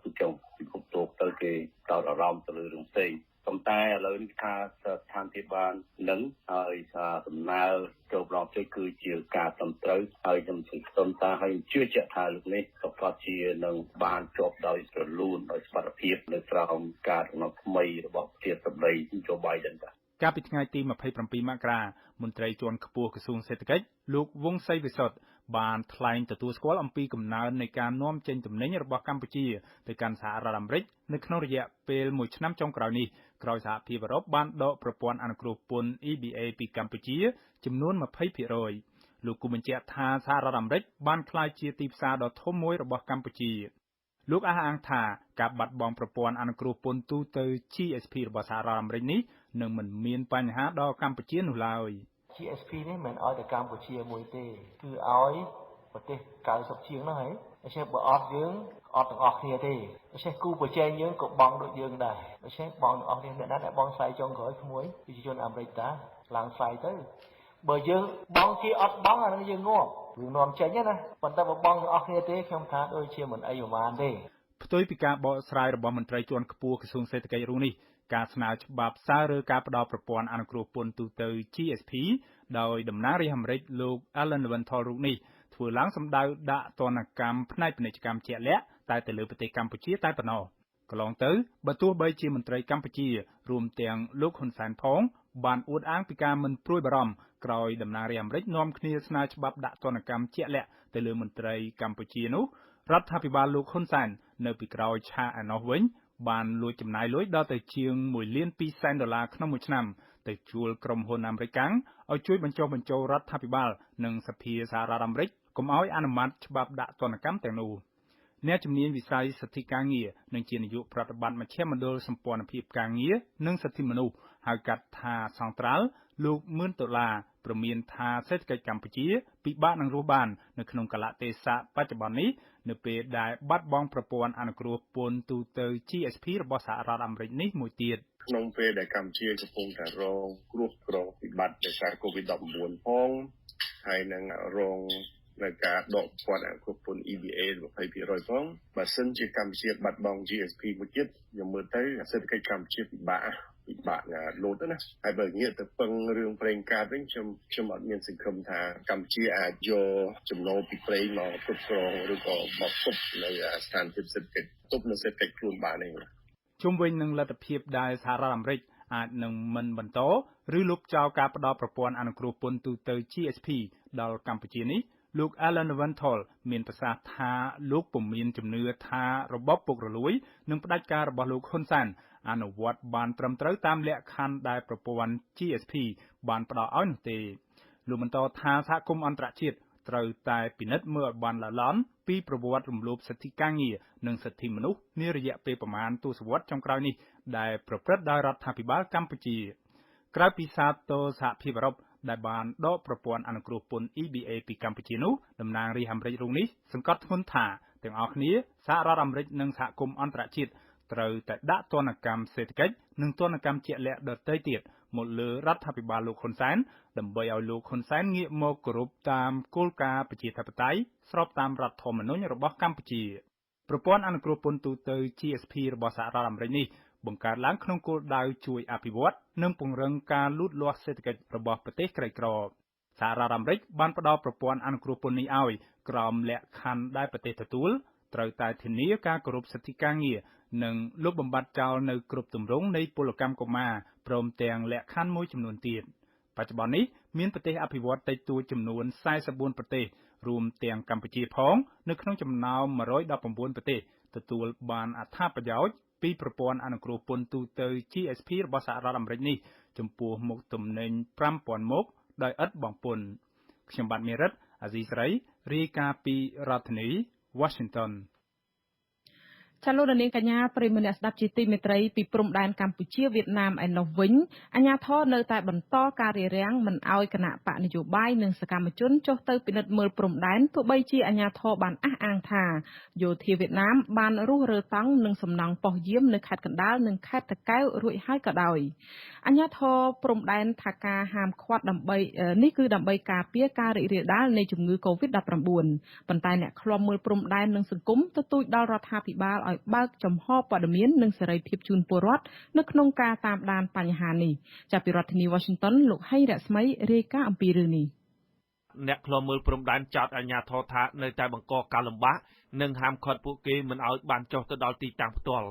ពីក្នុងពិភពលោកទៅគេតោតអារម្មណ៍ទៅលើរឿងផ្សេងប៉ុន្តែឥឡូវនេះថាស្ថានភាពបាននឹងហើយដំណើរចូលប្រជែងគឺជាការត្រឹមត្រូវហើយខ្ញុំសង្ឃឹមថាហើយជឿជាក់ថាលោកនេះក៏ប្រកាសជានឹងបានជាប់ដោយរលូនដោយសុខភាពនៅក្រោមការដំណើរថ្មីរបស់ប្រធានាធិបតី Joe Biden កាលពីថ្ងៃទី27មករាមន្ត្រីជាន់ខ្ពស់ក្រសួងសេដ្ឋកិច្ចលោកវង្សសីវិសុទ្ធបានថ្លែងទទួលស្គាល់អំពីកំណើននៃការនាំចេញទំនិញរបស់កម្ពុជាទៅកាន់សហរដ្ឋអាមេរិកនៅក្នុងរយៈពេល1ឆ្នាំចុងក្រោយនេះក្រោយសហភាពអឺរ៉ុបបានដកប្រព័ន្ធអនុគ្រោះពន្ធ EBA ពីកម្ពុជាចំនួន 20% លោកគូបញ្ជាក់ថាសហរដ្ឋអាមេរិកបានក្លាយជាទីផ្សារដ៏ធំមួយរបស់កម្ពុជាលោកអះអាងថាការបាត់បង់ប្រព័ន្ធអនុគ្រោះពន្ធទូទៅ GSP របស់សហរដ្ឋអាមេរិកនេះនឹងមិនមានបញ្ហាដល់កម្ពុជានោះឡើយ GSP នេះមិនឲ្យតែកម្ពុជាមួយទេគឺឲ្យប្រទេស90ជាងហ្នឹងហើយដូច្នេះបើអត់យើងអត់ទាំងអស់គ្នាទេដូច្នេះគូប្រជែងយើងក៏បងដូចយើងដែរដូច្នេះបងទាំងអស់គ្នាអ្នកណាដែលបងស្អែកចុងក្រោយក្មួយប្រជាជនអាមេរិកតាឡើងស្អែកទៅបើយើងបងគេអត់បងអានឹងយើងងាប់យើងនាំចេញណាប៉ុន្តែបើបងទាំងអស់គ្នាទេខ្ញុំថាដូចជាមិនអីប្រហែលទេផ្ទុយពីការបកស្រាយរបស់មន្ត្រីជាន់ខ្ពស់ក្រសួងសេដ្ឋកិច្ចរូបនេះការស្នើច្បាប់សាររើការផ្ដល់ប្រព័ន្ធអនុគ្រោះពន្ធទូទៅ GSP ដោយតំណាងរាស្ត្រអាមេរិកលោក Alan Leventhal រូបនេះធ្វើឡើងសម្ដៅដាក់ទណ្ឌកម្មផ្នែកពាណិជ្ជកម្មជាក់លាក់តែទៅលើប្រទេសកម្ពុជាតែប៉ុណ្ណោះកន្លងទៅបើទោះបីជាមន្ត្រីកម្ពុជារួមទាំងលោកហ៊ុនសែនផងបានអួតអាងពីការមិនព្រួយបារម្ភក្រោយតំណាងរាស្ត្រអាមេរិកនាំគ្នាស្នើច្បាប់ដាក់ទណ្ឌកម្មជាក់លាក់ទៅលើមន្ត្រីកម្ពុជានោះរដ្ឋាភិបាលលោកហ៊ុនសែននៅពីក្រោយឆាកឯណោះវិញបានលួចចំណាយលុយដល់ទៅជាង$1.2 លានក្នុងមួយឆ្នាំទៅជួលក្រុមហ៊ុនអាមេរិកកាំងឲ្យជួយបញ្ចុះបញ្ចូលរដ្ឋាភិបាលនិងសភាសហរដ្ឋអាមេរិកកុំឲ្យអនុម័តច្បាប់ដាក់ទណ្ឌកម្មទាំងនោះអ្នកជំនាញវិស័យសិទ្ធិការងារនិងជានាយកប្រតិបត្តិមជ្ឈមណ្ឌលសម្ព័ន្ធភាពការងារនិងសិទ្ធិមនុស្សហៅកាត់ថាសង្ត្រាល់លោកមឿនដុល្លារព្រមានថាសេដ្ឋកិច្ចកម្ពុជាពិបាកនឹងរស់បាននៅក្នុងកាលៈទេសៈបច្ចុប្បន្ននេះនៅពេលដែលបាត់បង់ប្រព័ន្ធអនុគ្រោះពន្ធទូទៅ GSP របស់សហរដ្ឋអាមេរិកនេះមួយទៀតក្នុងពេលដែលកម្ពុជាកំពុងតែរងគ្រោះក្រងវិបត្តិដោយសារ COVID-19 ផងហើយនឹងរងនៅការដកប្រព័ន្ធអនុគ្រោះពន្ធ EBA 20% ផងបើសិនជាកម្ពុជាបាត់បង់ GSP មួយទៀតខ្ញុំមើលទៅសេដ្ឋកិច្ចកម្ពុជាពិបាកលោតណាហើយបើងាកទៅពឹងរឿងប្រេងកាតវិញខ្ញុំអត់មានសង្ឃឹមថាកម្ពុជាអាចយកចំណូលពីប្រេងមកគ្រប់គ្រងឬក៏មកគប់នៅស្ថានភាពសេដ្ឋកិច្ចគប់នៅសេដ្ឋកិច្ចខ្លួនបានទេជុំវិញនឹងលទ្ធភាពដែលសហរដ្ឋអាមេរិកអាចនឹងមិនបន្តឬលុបចោលការផ្ដល់ប្រព័ន្ធអនុគ្រោះពន្ធទូទៅ GSP ដល់កម្ពុជានេះលោក Alan Leventhal មានប្រសាសន៍ថាលោកពុំមានជំនឿថារបបពុករលួយនិងផ្ដាច់ការរបស់លោកហ៊ុនសែនអនុវត្តបានត្រឹមត្រូវតាមលក្ខខណ្ឌដែលប្រព័ន្ធ GSP បានផ្ដល់ឲ្យនោះទេលោកបន្តថាសហគមន៍អន្តរជាតិត្រូវតែពិនិត្យមើលឲ្យបានល្អិតល្អន់ពីប្រវត្តិរំលោភសិទ្ធិការងារនិងសិទ្ធិមនុស្សនារយៈពេលប្រមាណទសវត្សរ៍ចុងក្រោយនេះដែលប្រព្រឹត្តដោយរដ្ឋាភិបាលកម្ពុជាក្រៅពីសាទរសហភាពអឺរ៉ុបដែលបានដកប្រព័ន្ធអនុគ្រោះពន្ធ EBA ពីកម្ពុជានោះតំណាងរាស្ត្រអាមេរិករូបនេះសង្កត់ធ្ងន់ថាទាំងអស់គ្នាសហរដ្ឋអាមេរិកនិងសហគមន៍អន្តរជាតិត្រូវតែដាក់ទណ្ឌកម្មសេដ្ឋកិច្ចនិងទណ្ឌកម្មជាក់លាក់ដទៃទៀតមកលើរដ្ឋាភិបាលលោកហ៊ុនសែនដើម្បីឲ្យលោកហ៊ុនសែនងាកមកគោរពតាមគោលការណ៍ប្រជាធិបតេយ្យស្របតាមរដ្ឋធម្មនុញ្ញរបស់កម្ពុជាប្រព័ន្ធអនុគ្រោះពន្ធទូទៅ GSP របស់សហរដ្ឋអាមេរិកនេះបង្កើតឡើងក្នុងគោលដៅជួយអភិវឌ្ឍនិងពង្រឹងការលូតលាស់សេដ្ឋកិច្ចរបស់ប្រទេសក្រីក្រសហរដ្ឋអាមេរិកបានផ្ដល់ប្រព័ន្ធអនុគ្រោះពន្ធនេះឲ្យក្រោមលក្ខខណ្ឌដែលប្រទេសទទួលត្រូវតែធានាការគោរពសិទ្ធិការងារនិងលុបបំបាត់ចោលនៅគ្រប់ទម្រង់នៃពលកម្មកុមារព្រមទាំងលក្ខខណ្ឌមួយចំនួនទៀតបច្ចុប្បន្ននេះមានប្រទេសអភិវឌ្ឍតិចតួចចំនួន44ប្រទេសរួមទាំងកម្ពុជាផងនៅក្នុងចំណោម119ប្រទេសទទួលបានអត្ថប្រយោជន៍ពីប្រព័ន្ធអនុគ្រោះពន្ធទូទៅ GSP របស់សហរដ្ឋអាមេរិកនេះចំពោះមុខទំនិញ 5000 មុខដោយឥតបង់ពន្ធខ្ញុំបាទមេរិតអាស៊ីសេរីរាយការណ៍ពីរដ្ឋធានី Washington ចាលោកនាងកញ្ញាប្រិយមិត្តអ្នកស្ដាប់ជាទីមេត្រីពីព្រំដែនកម្ពុជាវៀតណាមឯណោះវិញអាជ្ញាធរនៅតែបន្តការរារាំងមិនឲ្យគណៈបកនយោបាយនិងសកម្មជនចុះទៅពិនិត្យមើលព្រំដែនទោះបីជាអាជ្ញាធរបានអះអាងថាយោធាវៀតណាមបានរុះរើតង់និងសំណង់ប៉ុស្តិ៍យាមនៅខេត្តកណ្ដាលនិងខេត្តតាកែវរួចហើយក៏ដោយអាជ្ញាធរព្រំដែនថាការហាមឃាត់ដើម្បីនេះគឺដើម្បីការពារការរីករាលដាលនៃជំងឺ Covid-19 ប៉ុន្តែអ្នកឃ្លាំមើលព្រំដែននិងសង្គមទទូចដល់រដ្ឋាភិបាលឲ្យបើកចំហព័ត៌មាននិងសេរីភាពជូនពលរដ្ឋនៅក្នុងការតាមដានបញ្ហានេះចាប់ពីរដ្ឋធានី Washington លោកហៃរស្មីរាយការណ៍អំពីរឿងនេះអ្នកឃ្លាំមើលព្រំដែនចោទអាជ្ញាធរថានៅតែបង្កការលំបាកនិងហាមឃាត់ពួកគេមិនឲ្យបានចុះទៅដល់ទីតាំងផ្ទាល់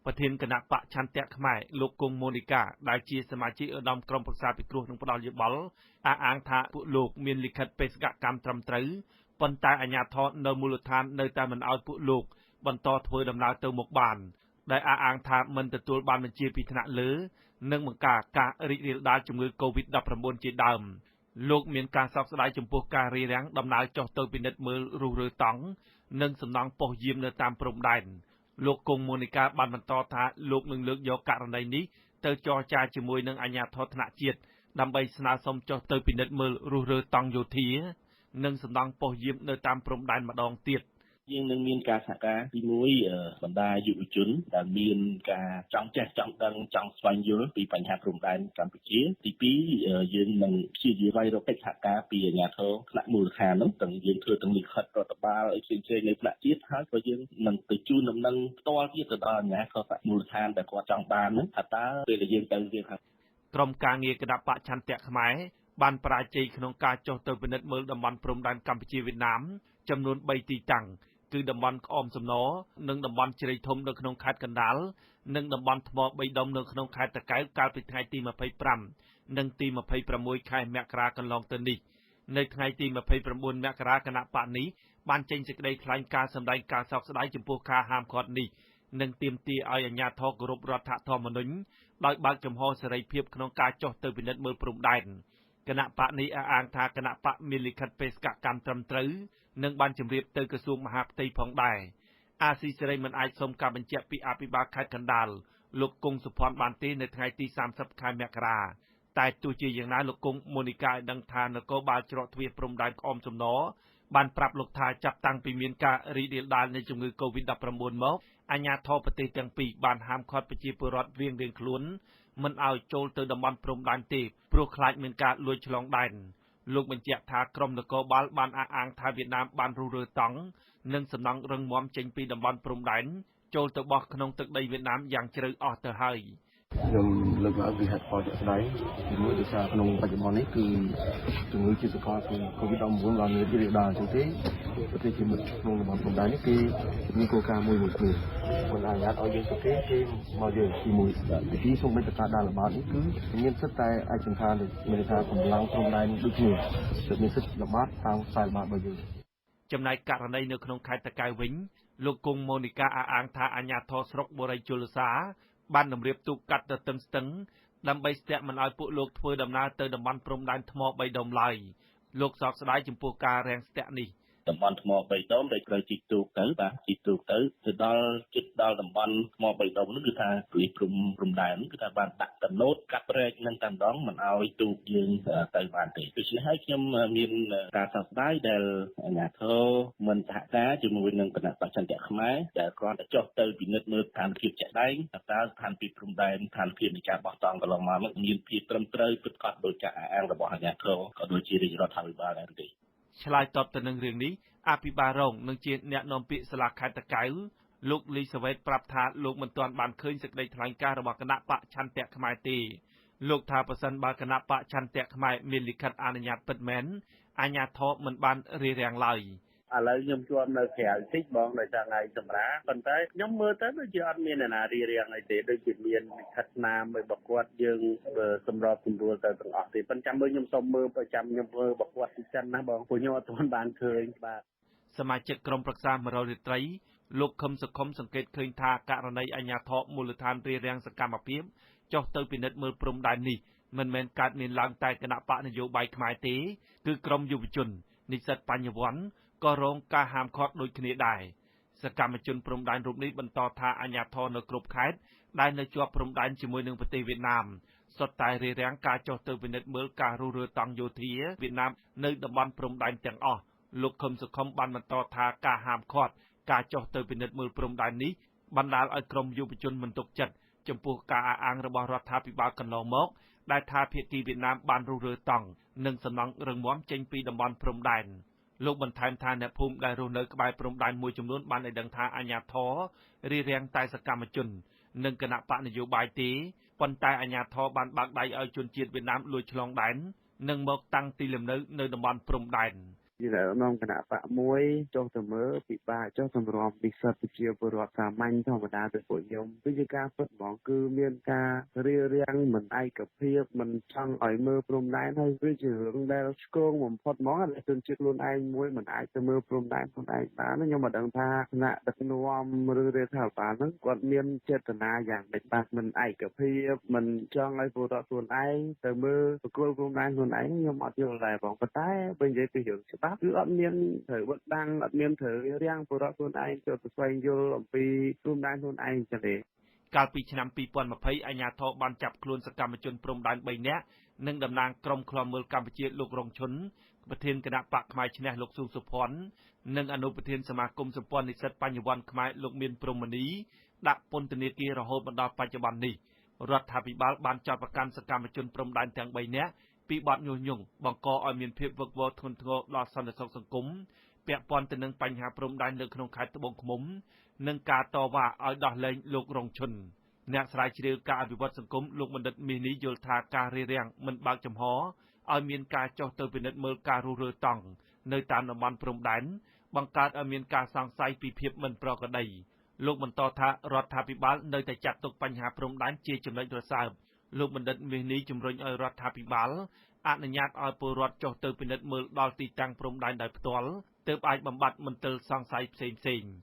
ប្រធានគណៈបកឆន្ទៈខ្មែរលោកគង់ម៉ូនីកាដែលជាសមាជិកឧត្តមក្រុមប្រឹក្សាពិគ្រោះនិងផ្ដាល់យោបល់អះអាងថាពួកលោកមានលិខិតបេសកកម្មត្រឹមត្រូវប៉ុន្តែអាជ្ញាធរនៅមូលដ្ឋាននៅតែមិនឲ្យពួកលោកបន្តធ្វើដំណើរទៅមុខបានដែលអះអាងថាមិនទទួលបានបញ្ជាពីថ្នាក់លើនិងបង្ការការរីករាលដាលជំងឺ Covid-19 ជាដើមលោកមានការសោកស្ដាយចំពោះការរារាំងដំណើរចុះទៅពិនិត្យមើលរុះរើតង់និងសំណង់ប៉ុស្តិ៍យាមនៅតាមព្រំដែនលោកគង់ម៉ូនីកាបានបន្តថាលោកនឹងលើកយកករណីនេះទៅចរចាជាមួយនឹងអាជ្ញាធរថ្នាក់ជាតិដើម្បីស្នើសុំចុះទៅពិនិត្យមើលរុះរើតង់យោធានិងសំណង់ប៉ុស្តិ៍យាមនៅតាមព្រំដែនម្ដងទៀតយើងនឹងមានការសហការទី1បណ្ដាយុវជនដែលមានការចង់ចេះចង់ដឹងចង់ស្វែងយល់ពីបញ្ហាព្រំដែនកម្ពុជាទី2យើងនឹងព្យាយាមស្វែងរកកិច្ចសហការពីអាជ្ញាធរថ្នាក់មូលដ្ឋាននោះទាំងយើងធ្វើទាំងលិខិតរដ្ឋបាលឲ្យផ្សេងៗនៅថ្នាក់ជាតិហើយក៏យើងនឹងទៅជូនដំណឹងផ្ទាល់ទៀតទៅដល់អាជ្ញាធរថ្នាក់មូលដ្ឋានដែលគាត់ចង់បាននោះថាតើពេលដែលយើងទៅយើងថាក្រុមការងារគណៈបកឆន្ទៈខ្មែរបានបរាជ័យក្នុងការចុះទៅពិនិត្យមើលតំបន់ព្រំដែនកម្ពុជាវៀតណាមចំនួន3ទីតាំងគឺតំបន់ក្អមសំណរនិងតំបន់ជ្រៃធំនៅក្នុងខេត្តកណ្ដាលនិងតំបន់ថ្ម3ដុំនៅក្នុងខេត្តតាកែវកាលពីថ្ងៃទី25និងទី26ខែមករាកន្លងទៅនេះនៅថ្ងៃទី29មករាគណៈបកនេះបានចេញសេចក្តីថ្លែងការណ៍សម្ដែងការសោកស្ដាយចំពោះការហាមឃាត់នេះនិងទាមទារឲ្យអាជ្ញាធរគោរពរដ្ឋធម្មនុញ្ញដោយបើកចំហសេរីភាពក្នុងការចុះទៅពិនិត្យមើលព្រំដែនគណៈបកនេះអះអាងថាគណៈបកមានលិខិតបេសកកម្មត្រឹមត្រូវនិងបានជម្រាបទៅក្រសួងមហាផ្ទៃផងដែរអាស៊ីសេរីមិនអាចសុំការបញ្ជាក់ពីអភិបាលខេត្តកណ្ដាលលោកគង់សុភ័ណ្ឌបានទេនៅថ្ងៃទី30ខែមករាតែទោះជាយ៉ាងណាលោកគង់ម៉ូនីកាឲ្យដឹងថានគរបាលច្រកទ្វារព្រំដែនក្អមសំណរបានប្រាប់លោកថាចាប់តាំងពីមានការរីករាលដាលនៃជំងឺ Covid-19 មកអាជ្ញាធរប្រទេសទាំងពីរបានហាមឃាត់ប្រជាពលរដ្ឋរៀងៗខ្លួនមិនឲ្យចូលទៅតំបន់ព្រំដែនទេព្រោះខ្លាចមានការលួចឆ្លងដែនលោកបញ្ជាក់ថាក្រមនគរបាលបានអះអាងថាវៀតណាមបានរុះរើតង់និងសំណង់រឹងមាំចេញពីតំបន់ព្រំដែនចូលទៅបោះក្នុងទឹកដីវៀតណាមយ៉ាងជ្រៅអស់ទៅហើយខ្ញុំលើកឡើងពីហេតុផលជាក់ស្ដែងទីមួយដោយសារក្នុងបច្ចុប្បន្ននេះគឺជំងឺជាសកលគឺ COVID-19 បានរីករាលដាលជាងគេប្រទេសជាមិត្តក្នុងតំបន់ព្រំដែននេះគេមានគោលការណ៍មួយគ្នាមិនអនុញ្ញាតឲ្យយើងទៅគេមកយើងទីមួយទី2សូម្បីតែការដាល់ល្បាតនេះគឺមានសិទ្ធិតែឯកសណ្ឋានមានថាកម្លាំងព្រំដែនដូចគ្នាគឺមានសិទ្ធិល្បាតតាមខ្សែល្បាតរបស់យើងចំណែកករណីនៅក្នុងខេត្តតាកែវវិញលោកគង់ម៉ូនីកាអះអាងថាអាជ្ញាធរស្រុកបូរីជលសាបានតម្រៀបទូកកាត់ទៅស្ទឹងដើម្បីស្ទាក់មិនឲ្យពួកលោកធ្វើដំណើរទៅតំបន់ព្រំដែនថ្ម3ដុំឡើយលោកសោកស្ដាយចំពោះការរាំងស្ទាក់នេះតំបន់ថ្ម3ដុំដែលត្រូវជីកទូកទៅបាទជីកទូកទៅដល់ជិតដល់តំបន់ថ្ម3ដុំនោះគឺថាពីព្រំដែនគឺថាបានដាក់កណូតកាត់ព្រែកនឹងតែម្ដងមិនឲ្យទូកយើងទៅបានទេដូច្នេះហើយខ្ញុំមានការសោកស្ដាយដែលអាជ្ញាធរមិនសហការជាមួយនឹងគណៈបច្ចេកទេសខ្មែរដែលគ្រាន់តែចុះទៅពិនិត្យមើលស្ថានភាពជាក់ស្ដែងតើស្ថានភាពព្រំដែនស្ថានភាពនៃការបោះតង់កន្លងមកមានភាពត្រឹមត្រូវពិតប្រាកដដោយការអះអាងរបស់អាជ្ញាធរក៏ដូចជារាជរដ្ឋាភិបាលដែរទេឆ្លើយតបទៅនឹងរឿងនេះអភិបាលរងនិងជាអ្នកនាំពាក្យសាលាខេត្តតាកែវលោកលីសាវ៉េតប្រាប់ថាលោកមិនទាន់បានឃើញសេចក្តីថ្លែងការណ៍របស់គណៈបកឆន្ទៈខ្មែរទេលោកថាប្រសិនបើគណៈបកឆន្ទៈខ្មែរមានលិខិតអនុញ្ញាតពិតមែនអាជ្ញាធរមិនបានរារាំងឡើយឥឡូវខ្ញុំជាប់នៅក្រៅតិចបងដោយសារថ្ងៃសម្រាប៉ុន្តែខ្ញុំមើលទៅដូចជាអត់មានអ្នកណារារាំងអីទេដូចជាមានលិខិតណាមួយបកគាត់យើងសម្របសម្រួលទៅទាំងអស់ទេប៉ុន្តែចាំមើលខ្ញុំសុំមើលប្រចាំខ្ញុំមើលបកគាត់ទីចិនណាបងព្រោះខ្ញុំអត់ទាន់បានឃើញបាទសមាជិកក្រុមប្រឹក្សា100រាត្រីលោកខឹមសុខុមសង្កេតឃើញថាករណីអាជ្ញាធរមូលដ្ឋានរារាំងសកម្មភាពចុះទៅពិនិត្យមើលព្រំដែននេះមិនមែនកើតមានឡើងតែគណៈបកនយោបាយខ្មែរទេគឺក្រុមយុវជននិស្សិតបញ្ញវន្តក៏រងការហាមឃាត់ដូចគ្នាដែរស សកម្មជនព្រំដែនរូបនេះបន្តថាអាជ្ញាធរនៅគ្រប់ខេត្តដែលនៅជាប់ព្រំដែនជាមួយនឹងប្រទេសវៀតណាមសុទ្ធតែរារាំងការចុះទៅពិនិត្យមើលការរុះរើតង់យោធាវៀតណាមនៅតំបន់ព្រំដែនទាំងអស់លោកខឹមសុខុមបានបន្តថាការហាមឃាត់ការចុះទៅពិនិត្យមើលព្រំដែននេះបណ្ដាលឲ្យក្រុមយុវជនមិនទុកចិត្តចំពោះការអះអាងរបស់រដ្ឋាភិបាលកន្លងមកដែលថាភាគីវៀតណាមបានរុះរើតង់និងសំណង់រឹងមាំចេញពីតំបន់ព្រំដែនលោកបន្ថែមថាអ្នកភូមិដែលរស់នៅក្បែរព្រំដែនមួយចំនួនបានឲ្យដឹងថាអាជ្ញាធររារាំងតែសកម្មជននិងគណៈបកនយោបាយទេប៉ុន្តែអាជ្ញាធរបានបើកដៃឲ្យជនជាតិវៀតណាមលួចឆ្លងដែននិងមកតាំងទីលំនៅនៅតំបន់ព្រំដែនជាក្នុងគណៈបកមួយចុះទៅមើលពិបាកចុះសម្រាប់ពិសិដ្ឋប្រជាពលរដ្ឋសាមញ្ញធម្មតាទៅពួកខ្ញុំគឺជាការពិតហ្មងគឺមានការរារាំងមិនឯកភាពមិនចង់ឲ្យមើលព្រំដែនហើយគឺជារឿងដែលឆ្គងបំផុតហ្មងដែលជនជាតិខ្លួនឯងមួយមិនអាចទៅមើលព្រំដែនខ្លួនឯងបានខ្ញុំមិនដឹងថាគណៈដឹកនាំឬរដ្ឋាភិបាលហ្នឹងគាត់មានចេតនាយ៉ាងម៉េចបាទមិនឯកភាពមិនចង់ឲ្យពលរដ្ឋខ្លួនឯងទៅមើលប្រគល់ព្រំដែនខ្លួនឯងខ្ញុំអត់យល់ដែរបងប៉ុន្តែបើនិយាយពីរឿងច្បាប់គឺអត់មានត្រូវបិទបាំងអត់មានត្រូវរាំងពលរដ្ឋខ្លួនឯងចូលទៅស្វែងយល់អំពីព្រំដែនខ្លួនឯងចឹងទេកាលពីឆ្នាំ2020អាជ្ញាធរបានចាប់ខ្លួនសកម្មជនព្រំដែន3នាក់និងតំណាងក្រុមឃ្លាំមើលកម្ពុជាលោករងឈុនប្រធានគណៈបកផ្នែកឈ្នះលោកស៊ូសុភ័ណ្ឌនិងអនុប្រធានសមាគមសម្ព័ន្ធនិស្សិតបញ្ញវន្តខ្មែរលោកមានព្រំមនីដាក់ពន្ធនាគាររហូតមកដល់បច្ចុប្បន្ននេះរដ្ឋាភិបាលបានចោទប្រកាន់សកម្មជនព្រំដែនទាំង3នាក់ពីបទញុះញង់បង្កឲ្យមានភាពវឹកវរធ្ងន់ធ្ងរដល់សន្តិសុខសង្គមពាក់ព័ន្ធទៅនឹងបញ្ហាព្រំដែននៅក្នុងខេត្តត្បូងឃ្មុំនិងការតវ៉ាឲ្យដោះលែងលោករងឈុនអ្នកស្រាវជ្រាវការអភិវឌ្ឍសង្គមលោកបណ្ឌិតមាសនេះយល់ថាការរារាំងមិនបើកចំហឲ្យមានការចុះទៅពិនិត្យមើលការរុះរើតង់នៅតាមតំបន់ព្រំដែនបង្កើតឲ្យមានការសង្ស័យពីភាពមិនប្រក្រតីលោកបន្តថារដ្ឋាភិបាលនៅតែចាត់ទុកបញ្ហាព្រំដែនជាចំណុចរសើបលោកបណ្ឌិតមាសនេះជំរុញឲ្យរដ្ឋាភិបាលអនុញ្ញាតឲ្យពលរដ្ឋចុះទៅពិនិត្យមើលដល់ទីតាំងព្រំដែនដោយផ្ទាល់ទើបអាចបំបត្តិមន្ទិលសង្ស័យផ្សេងៗ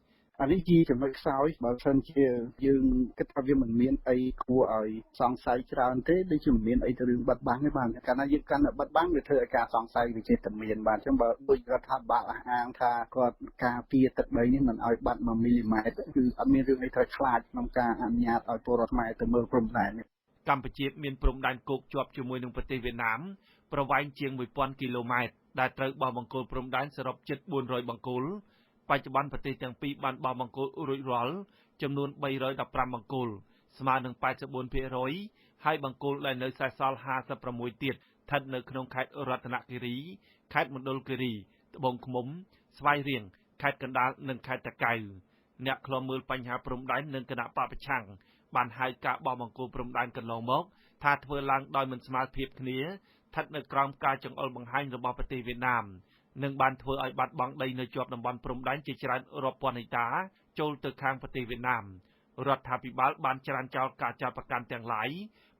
អានេះជាចំណុចខ្សោយបើមិនជាយើងគិតថាវាមិនមានអីគួរឲ្យសង្ស័យច្រើនទេដូចជាមិនមានអីទៅរឿងបិទបាំងទេបាទកាលណាយើងកាន់តែបិទបាំងវាធ្វើឲ្យការសង្ស័យវាចេះតែមានបាទអញ្ចឹងបើដូចរដ្ឋាភិបាលអះអាងថាគាត់ការពារទឹកដីនេះមិនឲ្យបាត់1មីលីម៉ែត្រគឺអត់មានរឿងអីត្រូវខ្លាចក្នុងការអនុញ្ញាតឲ្យពលរដ្ឋខ្មែរទៅមើលព្រំដែននេះកម្ពុជាមានព្រំដែនគោកជាប់ជាមួយនឹងប្រទេសវៀតណាមប្រវែងជាង1000គីឡូម៉ែត្រដែលត្រូវបោះបង្គោលព្រំដែនសរុបជិត400បង្គោលបច្ចុប្បន្នប្រទេសទាំងពីរបានបោះបង្គោលរួចរាល់ចំនួន315បង្គោលស្មើនឹង 84% ហើយបង្គោលដែលនៅសេសសល់56ទៀតស្ថិតនៅក្នុងខេត្តរតនគិរីខេត្តមណ្ឌលគិរីត្បូងឃ្មុំស្វាយរៀងខេត្តកណ្ដាលនិងខេត្តតាកែវអ្នកឃ្លាំមើលបញ្ហាព្រំដែននិងគណៈបព្វប្រឆាំងបានហៅការបោះបង្គោលព្រំដែនកន្លងមកថាធ្វើឡើងដោយមិនស្មើភាពគ្នាស្ថិតនៅក្រោមការចង្អុលបង្ហាញរបស់ប្រទេសវៀតណាមនិងបានធ្វើឲ្យបាត់បង់ដីនៅជាប់តំបន់ព្រំដែនជាច្រើនរាប់ពាន់ហិកតាចូលទៅខាងប្រទេសវៀតណាមរដ្ឋាភិបាលបានច្រានចោលការចោទប្រកាន់ទាំងឡាយ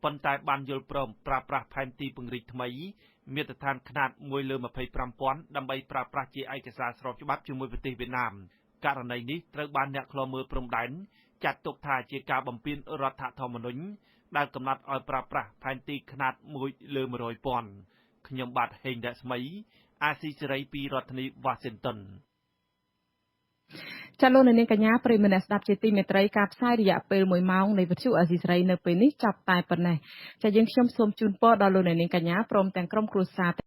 ប៉ុន្តែបានយល់ព្រមប្រើប្រាស់ផែនទីពង្រីកថ្មីមាត្រដ្ឋានខ្នាត1/25000ដើម្បីប្រើប្រាស់ជាឯកសារស្របច្បាប់ជាមួយប្រទេសវៀតណាមករណីនេះត្រូវបានអ្នកឃ្លាំមើលព្រំដែនចាត់ទុកថាជាការបំពានរដ្ឋធម្មនុញ្ញដែលកំណត់ឲ្យប្រើប្រាស់ផែនទីខ្នាត1/100,000ខ្ញុំបាទហេងរស្មីអាស៊ីសេរីពីរដ្ឋធានី Washington ចាលោកនាងកញ្ញាប្រិយមិត្តស្ដាប់ជាទីមេត្រីការផ្សាយរយៈពេល1ម៉ោងនៃវិទ្យុអាស៊ីសេរីនៅពេលនេះចាប់តែប៉ុណ្ណេះចាយើងខ្ញុំសូមជូនពរដល់លោកនាងកញ្ញាព្រមទាំងក្រុមគ្រួសារ